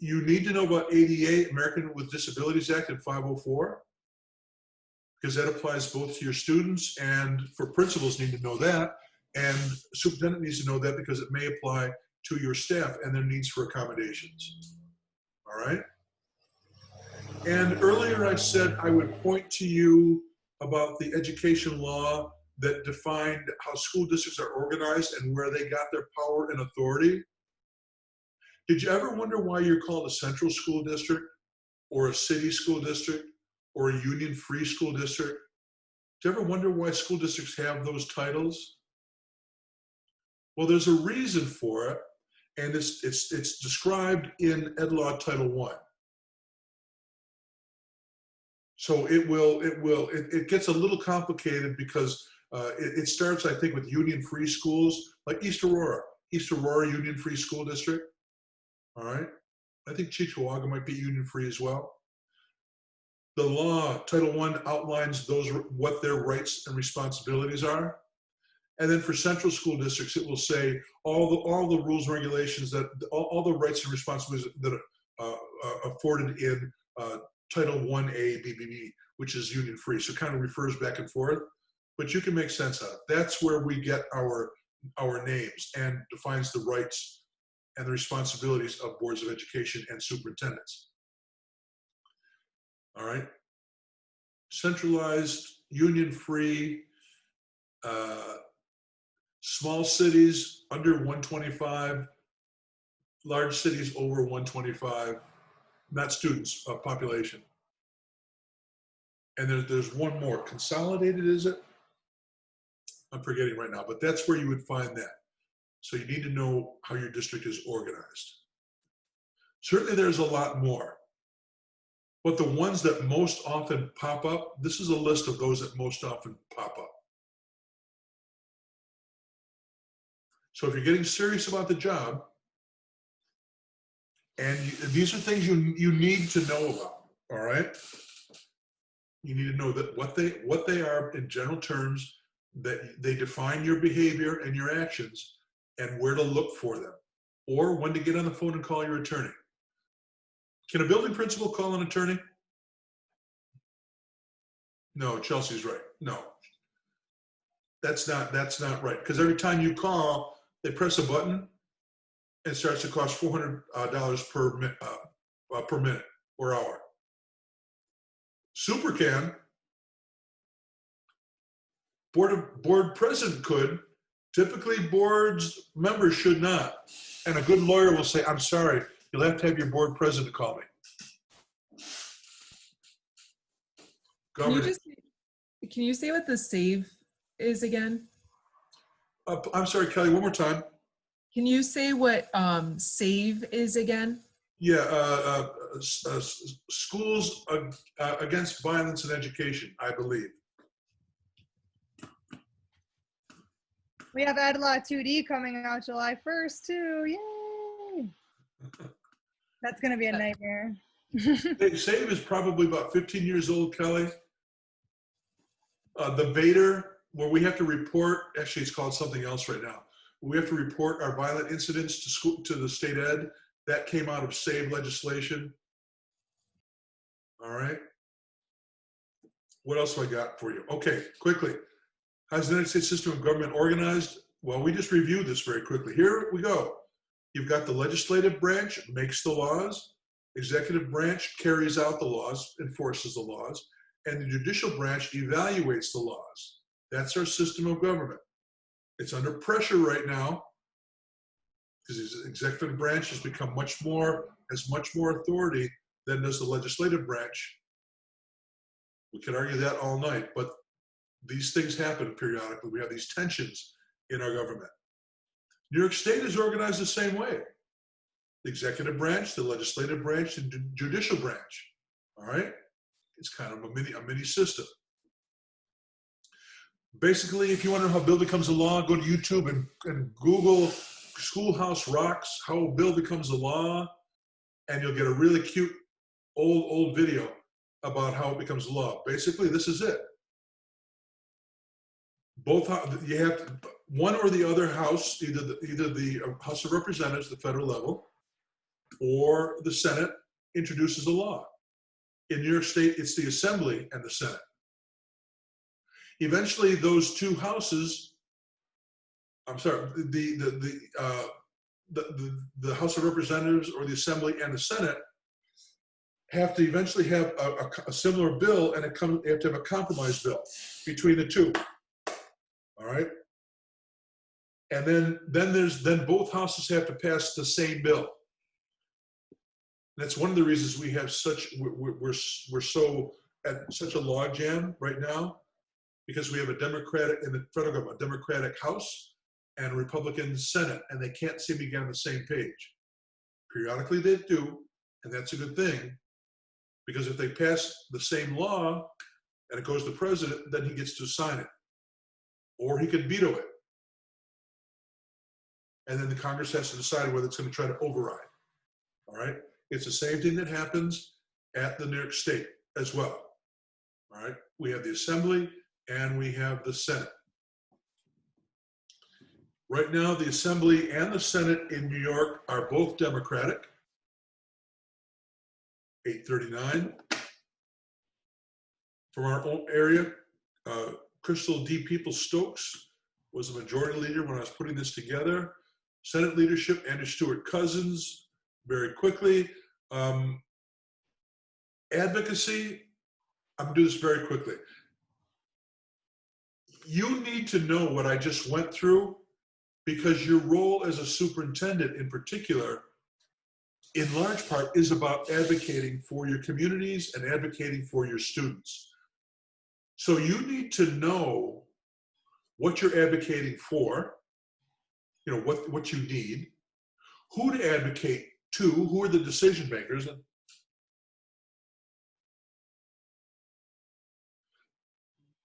You need to know about ADA, American with Disabilities Act, and 504, because that applies both to your students, and for principals need to know that, and superintendent needs to know that because it may apply to your staff and their needs for accommodations. All right? And earlier I said I would point to you about the education law that defined how school districts are organized and where they got their power and authority. Did you ever wonder why you're called a central school district or a city school district or a union-free school district? Do you ever wonder why school districts have those titles? Well, there's a reason for it, and it's described in Ed Law Title I. So it gets a little complicated because it starts, I think, with union-free schools, like East Aurora Union-Free School District. All right. I think Cheektowaga might be union-free as well. The law, Title I, outlines what their rights and responsibilities are. And then for central school districts, it will say all the rules and regulations all the rights and responsibilities that are afforded in Title 1A, BBB, which is union-free. So it kind of refers back and forth, but you can make sense out of it. That's where we get our names and defines the rights and the responsibilities of boards of education and superintendents. All right. Centralized, union-free, small cities under 125, large cities over 125, not students, population. And there's one more, consolidated, is it? I'm forgetting right now, but that's where you would find that. So you need to know how your district is organized. Certainly there's a lot more, but the ones that most often pop up, this is a list of those that most often pop up. So if you're getting serious about the job, and these are things you need to know about, all right? You need to know that what they are in general terms, that they define your behavior and your actions and where to look for them, or when to get on the phone and call your attorney. Can a building principal call an attorney? No, Chelsea's right. No, that's not right. Because every time you call, they press a button, and it starts to cost $400 per minute or hour. Super can. Board president could. Typically, boards members should not. And a good lawyer will say, "I'm sorry, you'll have to have your board president call me." Can you say what the save is again? I'm sorry, Kelly, one more time. Can you say what save is again? Yeah, schools against violence in education, I believe. We have Ed Law 2D coming out July 1st too. Yay! That's gonna be a nightmare. SAVE is probably about 15 years old, Kelly. The Vader, where we have to report, actually it's called something else right now. We have to report our violent incidents to the state ed. That came out of SAVE legislation. All right. What else have I got for you? Okay, quickly. How's the United States system of government organized? Well, we just reviewed this very quickly. Here we go. You've got the legislative branch makes the laws, executive branch carries out the laws, enforces the laws, and the judicial branch evaluates the laws. That's our system of government. It's under pressure right now because the executive branch has become has much more authority than does the legislative branch. We could argue that all night, but these things happen periodically. We have these tensions in our government. New York State is organized the same way. The executive branch, the legislative branch, and judicial branch. All right? It's kind of a mini system. Basically, if you want to know how a bill becomes a law, go to YouTube and Google Schoolhouse Rocks, how a bill becomes a law, and you'll get a really cute old video about how it becomes a law. Basically, this is it. You have one or the other house, either the House of Representatives, the federal level, or the Senate introduces a law. In New York State, it's the Assembly and the Senate. Eventually, those two houses, I'm sorry, the House of Representatives or the Assembly and the Senate have to eventually have a similar bill, and they have to have a compromise bill between the two. All right. And then both houses have to pass the same bill. That's one of the reasons we have we're so at such a logjam right now, because we have a Democratic in the federal government, a Democratic House and a Republican Senate, and they can't seem to get on the same page. Periodically they do, and that's a good thing, because if they pass the same law and it goes to the president, then he gets to sign it, or he could veto it. And then the Congress has to decide whether it's going to try to override. All right? It's the same thing that happens at the New York State as well. All right? We have the Assembly and we have the Senate. Right now, the Assembly and the Senate in New York are both Democratic. 839. From our own area, Crystal D. Peoples-Stokes was the majority leader when I was putting this together. Senate leadership, Andrew Stewart Cousins, very quickly. Advocacy, I'm gonna do this very quickly. You need to know what I just went through, because your role as a superintendent in particular, in large part, is about advocating for your communities and advocating for your students. So you need to know what you're advocating for, you know, what you need, who to advocate to, who are the decision makers.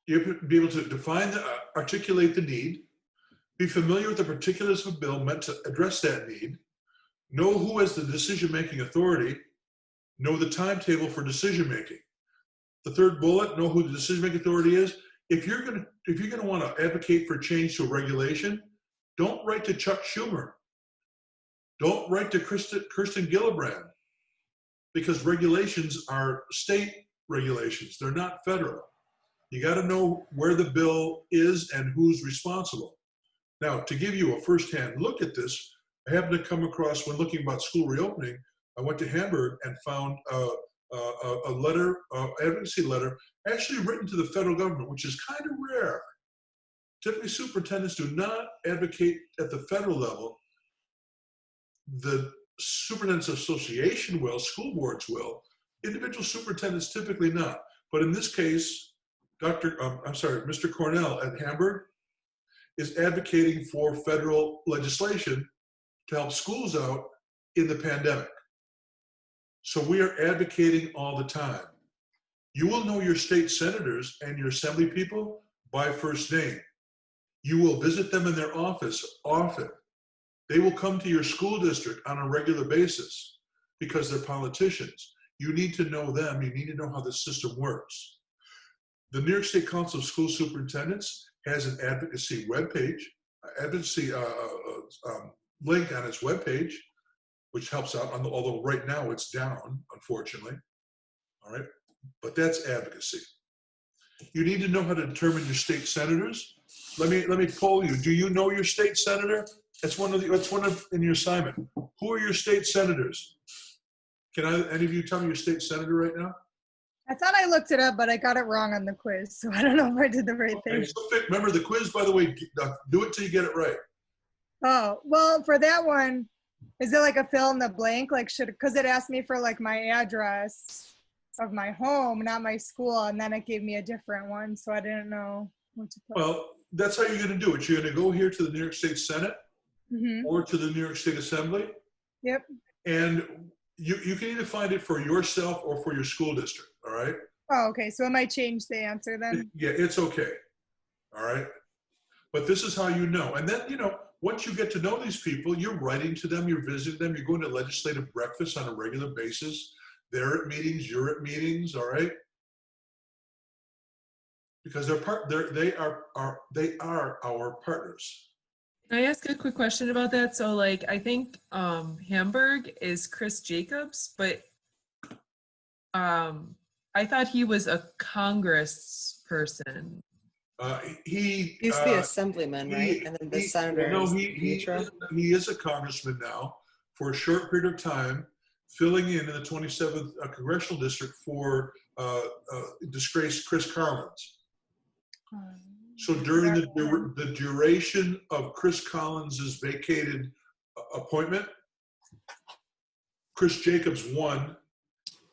You have to be able to define, articulate the need, be familiar with the particulars of a bill meant to address that need, know who has the decision-making authority, know the timetable for decision-making. The third bullet, know who the decision-making authority is. If you're gonna want to advocate for change to a regulation, don't write to Chuck Schumer. Don't write to Kirsten Gillibrand, because regulations are state regulations. They're not federal. You got to know where the bill is and who's responsible. Now, to give you a firsthand look at this, I happened to come across, when looking about school reopening, I went to Hamburg and found a letter, advocacy letter, actually written to the federal government, which is kind of rare. Typically, superintendents do not advocate at the federal level. The Superintendents Association will, school boards will, individual superintendents typically not. But in this case, Mr. Cornell at Hamburg is advocating for federal legislation to help schools out in the pandemic. So we are advocating all the time. You will know your state senators and your assembly people by first name. You will visit them in their office often. They will come to your school district on a regular basis because they're politicians. You need to know them. You need to know how the system works. The New York State Council of School Superintendents has an advocacy webpage, advocacy link on its webpage, which helps out, although right now it's down, unfortunately. All right, but that's advocacy. You need to know how to determine your state senators. Let me poll you. Do you know your state senator? That's one in your assignment. Who are your state senators? Can any of you tell me your state senator right now? I thought I looked it up, but I got it wrong on the quiz, so I don't know if I did the right thing. So remember the quiz, by the way, do it till you get it right. Oh, well, for that one, is it like a fill in the blank? Like because it asked me for like my address of my home, not my school, and then it gave me a different one, so I didn't know what to put. Well, that's how you're gonna do it. You're gonna go here to the New York State Senate or to the New York State Assembly. Yep. And you can either find it for yourself or for your school district, all right? Oh, okay, so it might change the answer then? Yeah, it's okay, all right? But this is how you know. And then, once you get to know these people, you're writing to them, you're visiting them, you're going to legislative breakfast on a regular basis. They're at meetings, you're at meetings, all right? Because they are our partners. Can I ask a quick question about that? So like, I think Hamburg is Chris Jacobs, but I thought he was a Congress person. He, He's the assemblyman, right? And then the senator no, is Mitra. he is a congressman now for a short period of time, filling in the 27th congressional district for disgraced Chris Collins. So during the duration of Chris Collins's vacated appointment, Chris Jacobs won,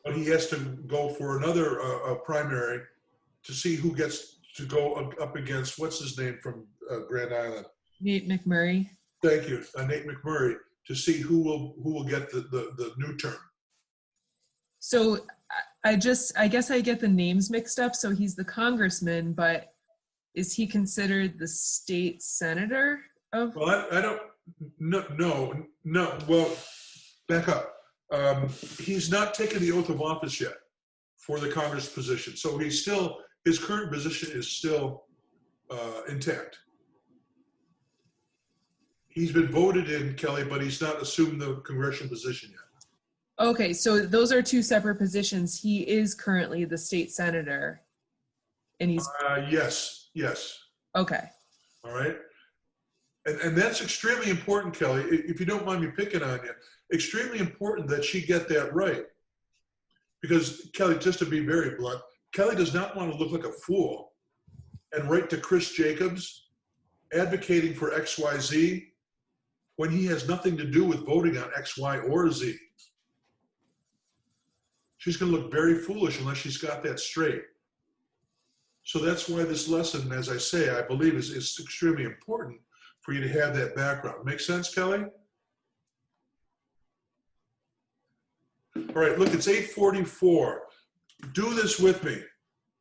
but he has to go for another primary to see who gets to go up against, what's his name from Grand Island? Nate McMurray. Thank you, Nate McMurray, to see who will get the new term. So I guess I get the names mixed up. So he's the congressman, but is he considered the state senator of? Well, I don't, no, well, back up. He's not taken the oath of office yet for the Congress position. So he's still, his current position is still intact. He's been voted in, Kelly, but he's not assumed the congressional position yet. Okay, so those are two separate positions. He is currently the state senator, and he's Yes. okay. All right. And that's extremely important, Kelly. If you don't mind me picking on you, extremely important that she get that right. Because Kelly, just to be very blunt, Kelly does not want to look like a fool and write to Chris Jacobs advocating for XYZ when he has nothing to do with voting on X, Y, or Z. She's going to look very foolish unless she's got that straight. So that's why this lesson, as I say, I believe is extremely important for you to have that background. Make sense, Kelly? All right, look, it's 8:44. Do this with me.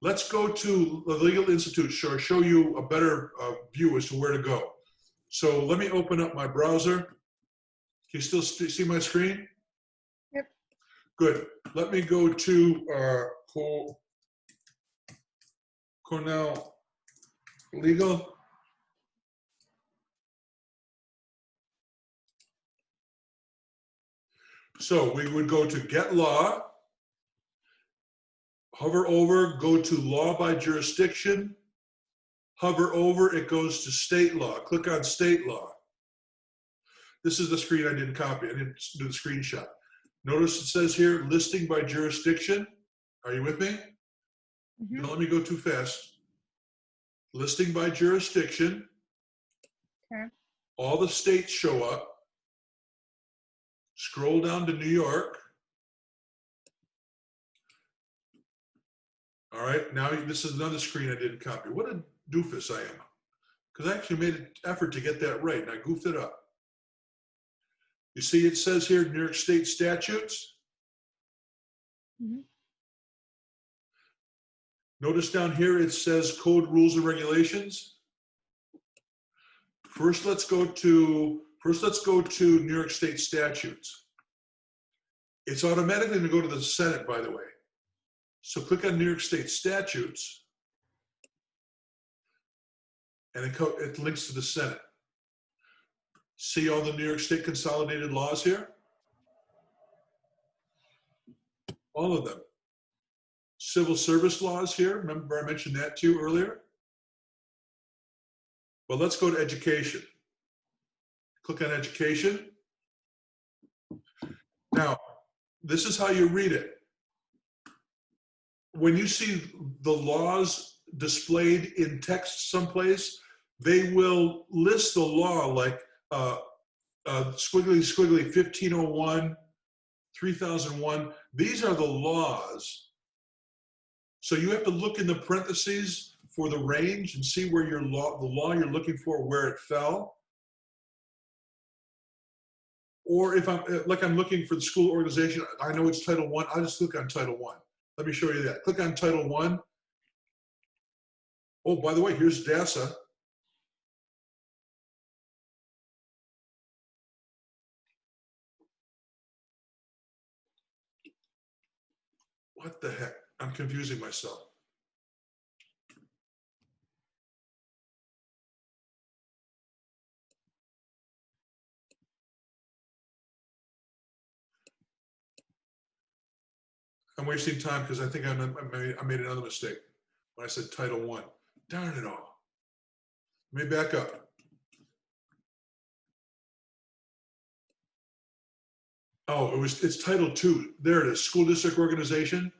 Let's go to the Legal Institute, show you a better view as to where to go. So let me open up my browser. Can you still see my screen? Yep. Good. Let me go to Cornell Legal. So we would go to Get Law, hover over, go to Law by Jurisdiction, hover over, it goes to State Law. Click on State Law. This is the screen I didn't copy. I didn't do the screenshot. Notice it says here, Listing by Jurisdiction. Are you with me? Mhm. Don't let me go too fast. Listing by jurisdiction. Okay. All the states show up. Scroll down to New York. All right, now this is another screen I didn't copy. What a doofus I am. Because I actually made an effort to get that right and I goofed it up. You see it says here, New York State statutes. Mhm. Notice down here it says code, rules, and regulations. First, let's go to New York State statutes. It's automatically going to go to the Senate, by the way. So click on New York State statutes, and it links to the Senate. See all the New York State consolidated laws here? All of them. Civil service laws here. Remember I mentioned that to you earlier? Well, let's go to education. Click on education. Now, this is how you read it. When you see the laws displayed in text someplace, they will list the law like squiggly 1501, 3001. These are the laws. So you have to look in the parentheses for the range and see where the law you're looking for, where it fell. Or if I'm looking for the school organization, I know it's Title I, I'll just click on Title I. Let me show you that. Click on Title I. Oh, by the way, here's DASA. What the heck? I'm confusing myself. I'm wasting time because I think I made another mistake when I said Title I. Darn it all. Let me back up. Oh, it's Title II. There it is, School District Organization.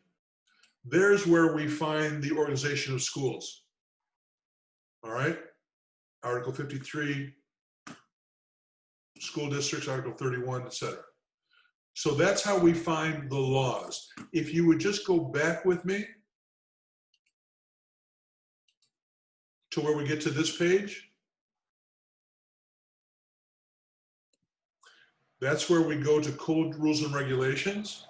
There's where we find the organization of schools. All right? Article 53, school districts, Article 31, etc. So that's how we find the laws. If you would just go back with me to where we get to this page, that's where we go to code, rules, and regulations.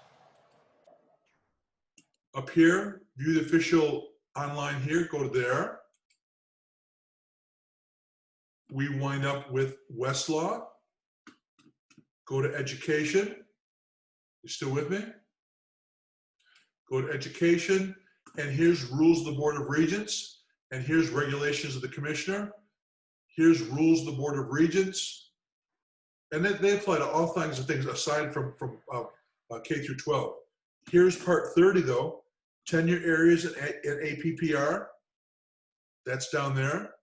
Up here, view the official online here, go to there. We wind up with Westlaw. Go to education. You still with me? Go to education, and here's rules of the Board of Regents, and here's regulations of the commissioner. Here's rules of the Board of Regents. And they apply to all kinds of things aside from K through 12. Here's part 30 though, tenure areas and APPR. That's down there.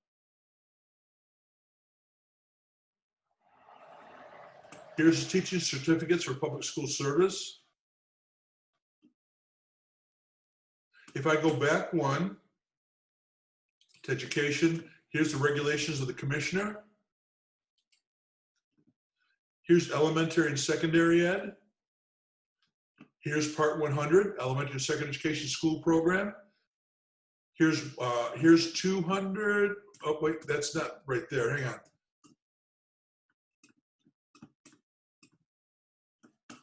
Here's the teaching certificates for public school service. If I go back one to education, here's the regulations of the commissioner. Here's elementary and secondary ed. Here's part 100, elementary and secondary education school program. Here's 200. Oh wait, that's not right there. Hang on.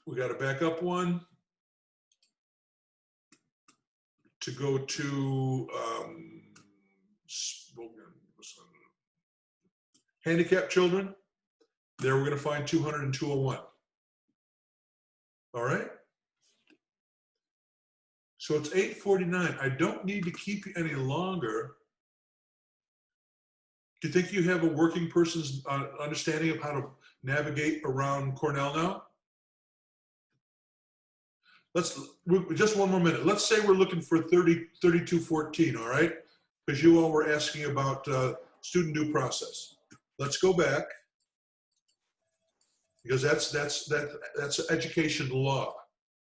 We got to back up one to go to handicapped children. There we're going to find 200 and 201. All right. So it's 8:49. I don't need to keep you any longer. Do you think you have a working person's understanding of how to navigate around Cornell now? Just one more minute. Let's say we're looking for 3214, all right? Because you all were asking about student due process. Let's go back, because that's education law.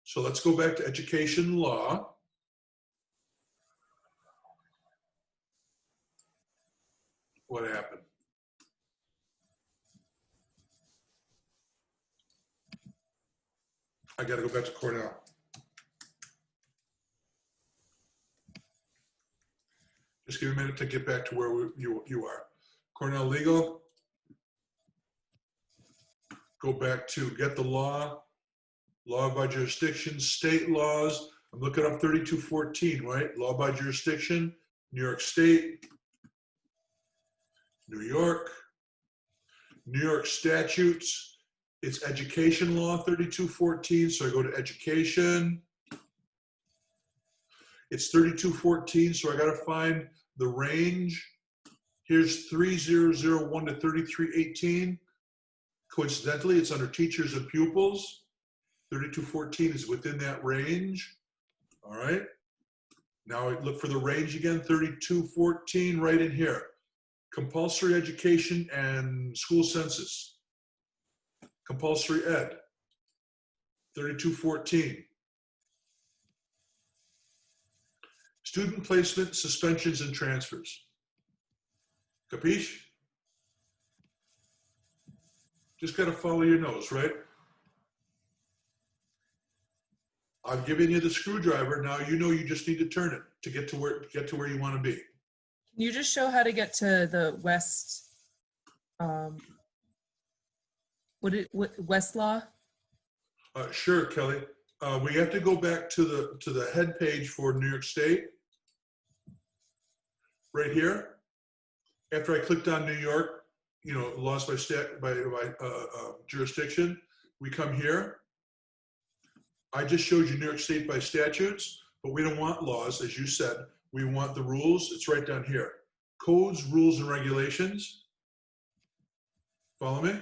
So let's go back to education law. What happened? I got to go back to Cornell. Just give me a minute to get back to where you are. Cornell Legal. Go back to get the law. Law by jurisdiction, state laws. I'm looking up 3214, right? Law by jurisdiction, New York State, New York statutes. It's education law 3214, so I go to education. It's 3214, so I got to find the range. Here's 3001 to 3318. Coincidentally, it's under teachers and pupils. 3214 is within that range. All right. Now I look for the range again, 3214 right in here. Compulsory education and school census. Compulsory ed, 3214. Student placement, suspensions, and transfers. Capiche? Just got to follow your nose, right? I've given you the screwdriver. Now you know you just need to turn it to get to where you want to be. Can you just show how to get to the West? Westlaw? Sure, Kelly. We have to go back to the head page for New York State. Right here. After I clicked on New York, you know, laws by jurisdiction, we come here. I just showed you New York State by statutes, but we don't want laws, as you said. We want the rules. It's right down here. Codes, rules, and regulations. Follow me?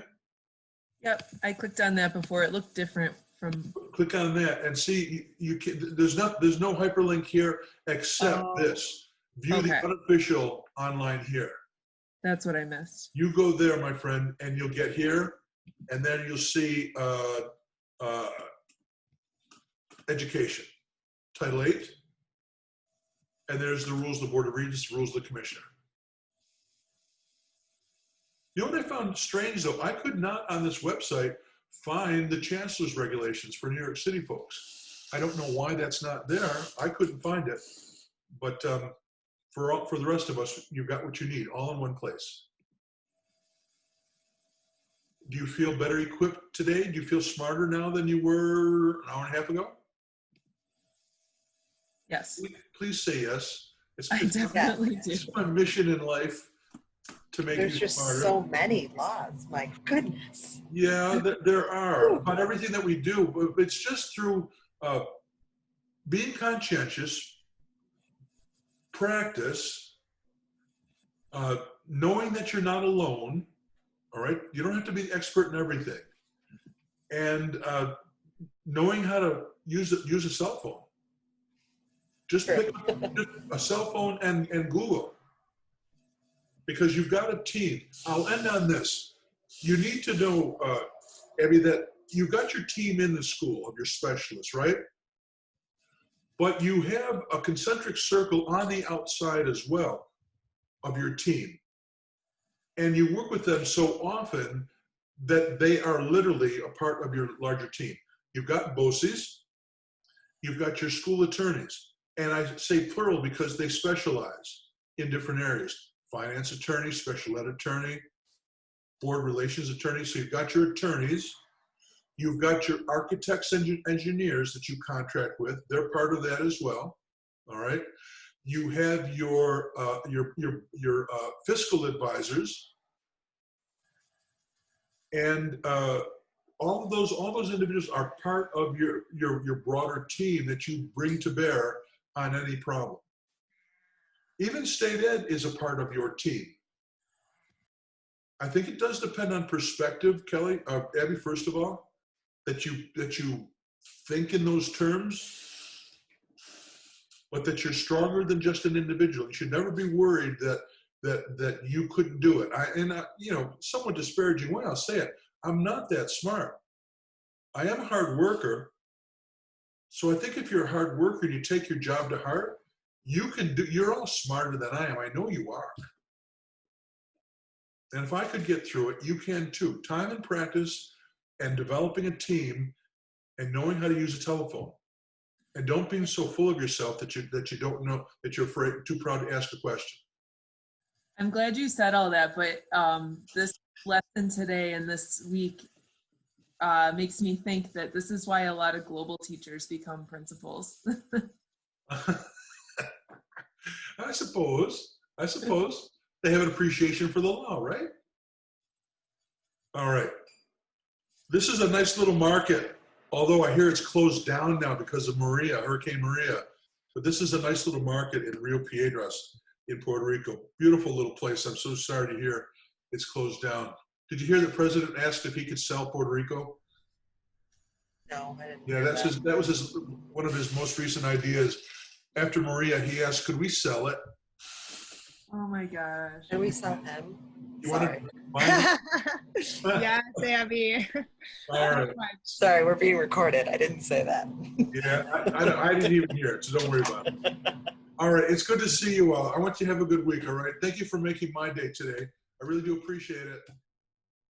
Yep, I clicked on that before. It looked different from, Click on that and see, you can, there's no hyperlink here except Oh, this. View the okay. unofficial online here. That's what I missed. You go there, my friend, and you'll get here, and then you'll see education, Title 8, and there's the rules of the Board of Regents, the rules of the Commissioner. You know what I found strange, though? I could not, on this website, find the Chancellor's regulations for New York City folks. I don't know why that's not there. I couldn't find it. But for the rest of us, you've got what you need, all in one place. Do you feel better equipped today? Do you feel smarter now than you were an hour and a half ago? Yes, Please say yes. I definitely do. It's my mission in life to make There's you just smarter. so many laws. My goodness. Yeah, there are about everything that we do, but it's just through being conscientious, practice, knowing that you're not alone. All right, you don't have to be the expert in everything, and knowing how to use a cell phone. Just pick up a cell phone and Google, because you've got a team. I'll end on this. You need to know, Abby, that you've got your team in the school of your specialists, right? But you have a concentric circle on the outside as well of your team. And you work with them so often that they are literally a part of your larger team. You've got BOCES, you've got your school attorneys. And I say plural because they specialize in different areas. Finance attorney, special ed attorney, board relations attorney. So you've got your attorneys. You've got your architects and engineers that you contract with. They're part of that as well. All right. You have your fiscal advisors, and all those individuals are part of your broader team that you bring to bear on any problem. Even state ed is a part of your team. I think it does depend on perspective, Kelly, Abby. First of all, that you think in those terms, but that you're stronger than just an individual. You should never be worried that you couldn't do it. You know, somewhat disparaging way, I'll say it. I'm not that smart. I am a hard worker. So I think if you're a hard worker and you take your job to heart, you can do. You're all smarter than I am. I know you are. And if I could get through it, you can too. Time and practice and developing a team and knowing how to use a telephone. And don't be so full of yourself that you don't know, that you're afraid, too proud to ask a question. I'm glad you said all that, but this lesson today and this week makes me think that this is why a lot of global teachers become principals. I suppose they have an appreciation for the law, right? All right. This is a nice little market, although I hear it's closed down now because of Hurricane Maria. But this is a nice little market in Rio Piedras in Puerto Rico. Beautiful little place. I'm so sorry to hear it's closed down. Did you hear the president asked if he could sell Puerto Rico? No, I didn't. Yeah, that was one of his most recent ideas. After Maria, he asked, could we sell it? Oh my gosh. Can we sell him? You Sorry. Yes, Abby. All right. Sorry, we're being recorded. I didn't say that. Yeah, I didn't even hear it, so don't worry about it. All right, it's good to see you all. I want you to have a good week, all right? Thank you for making my day today. I really do appreciate it.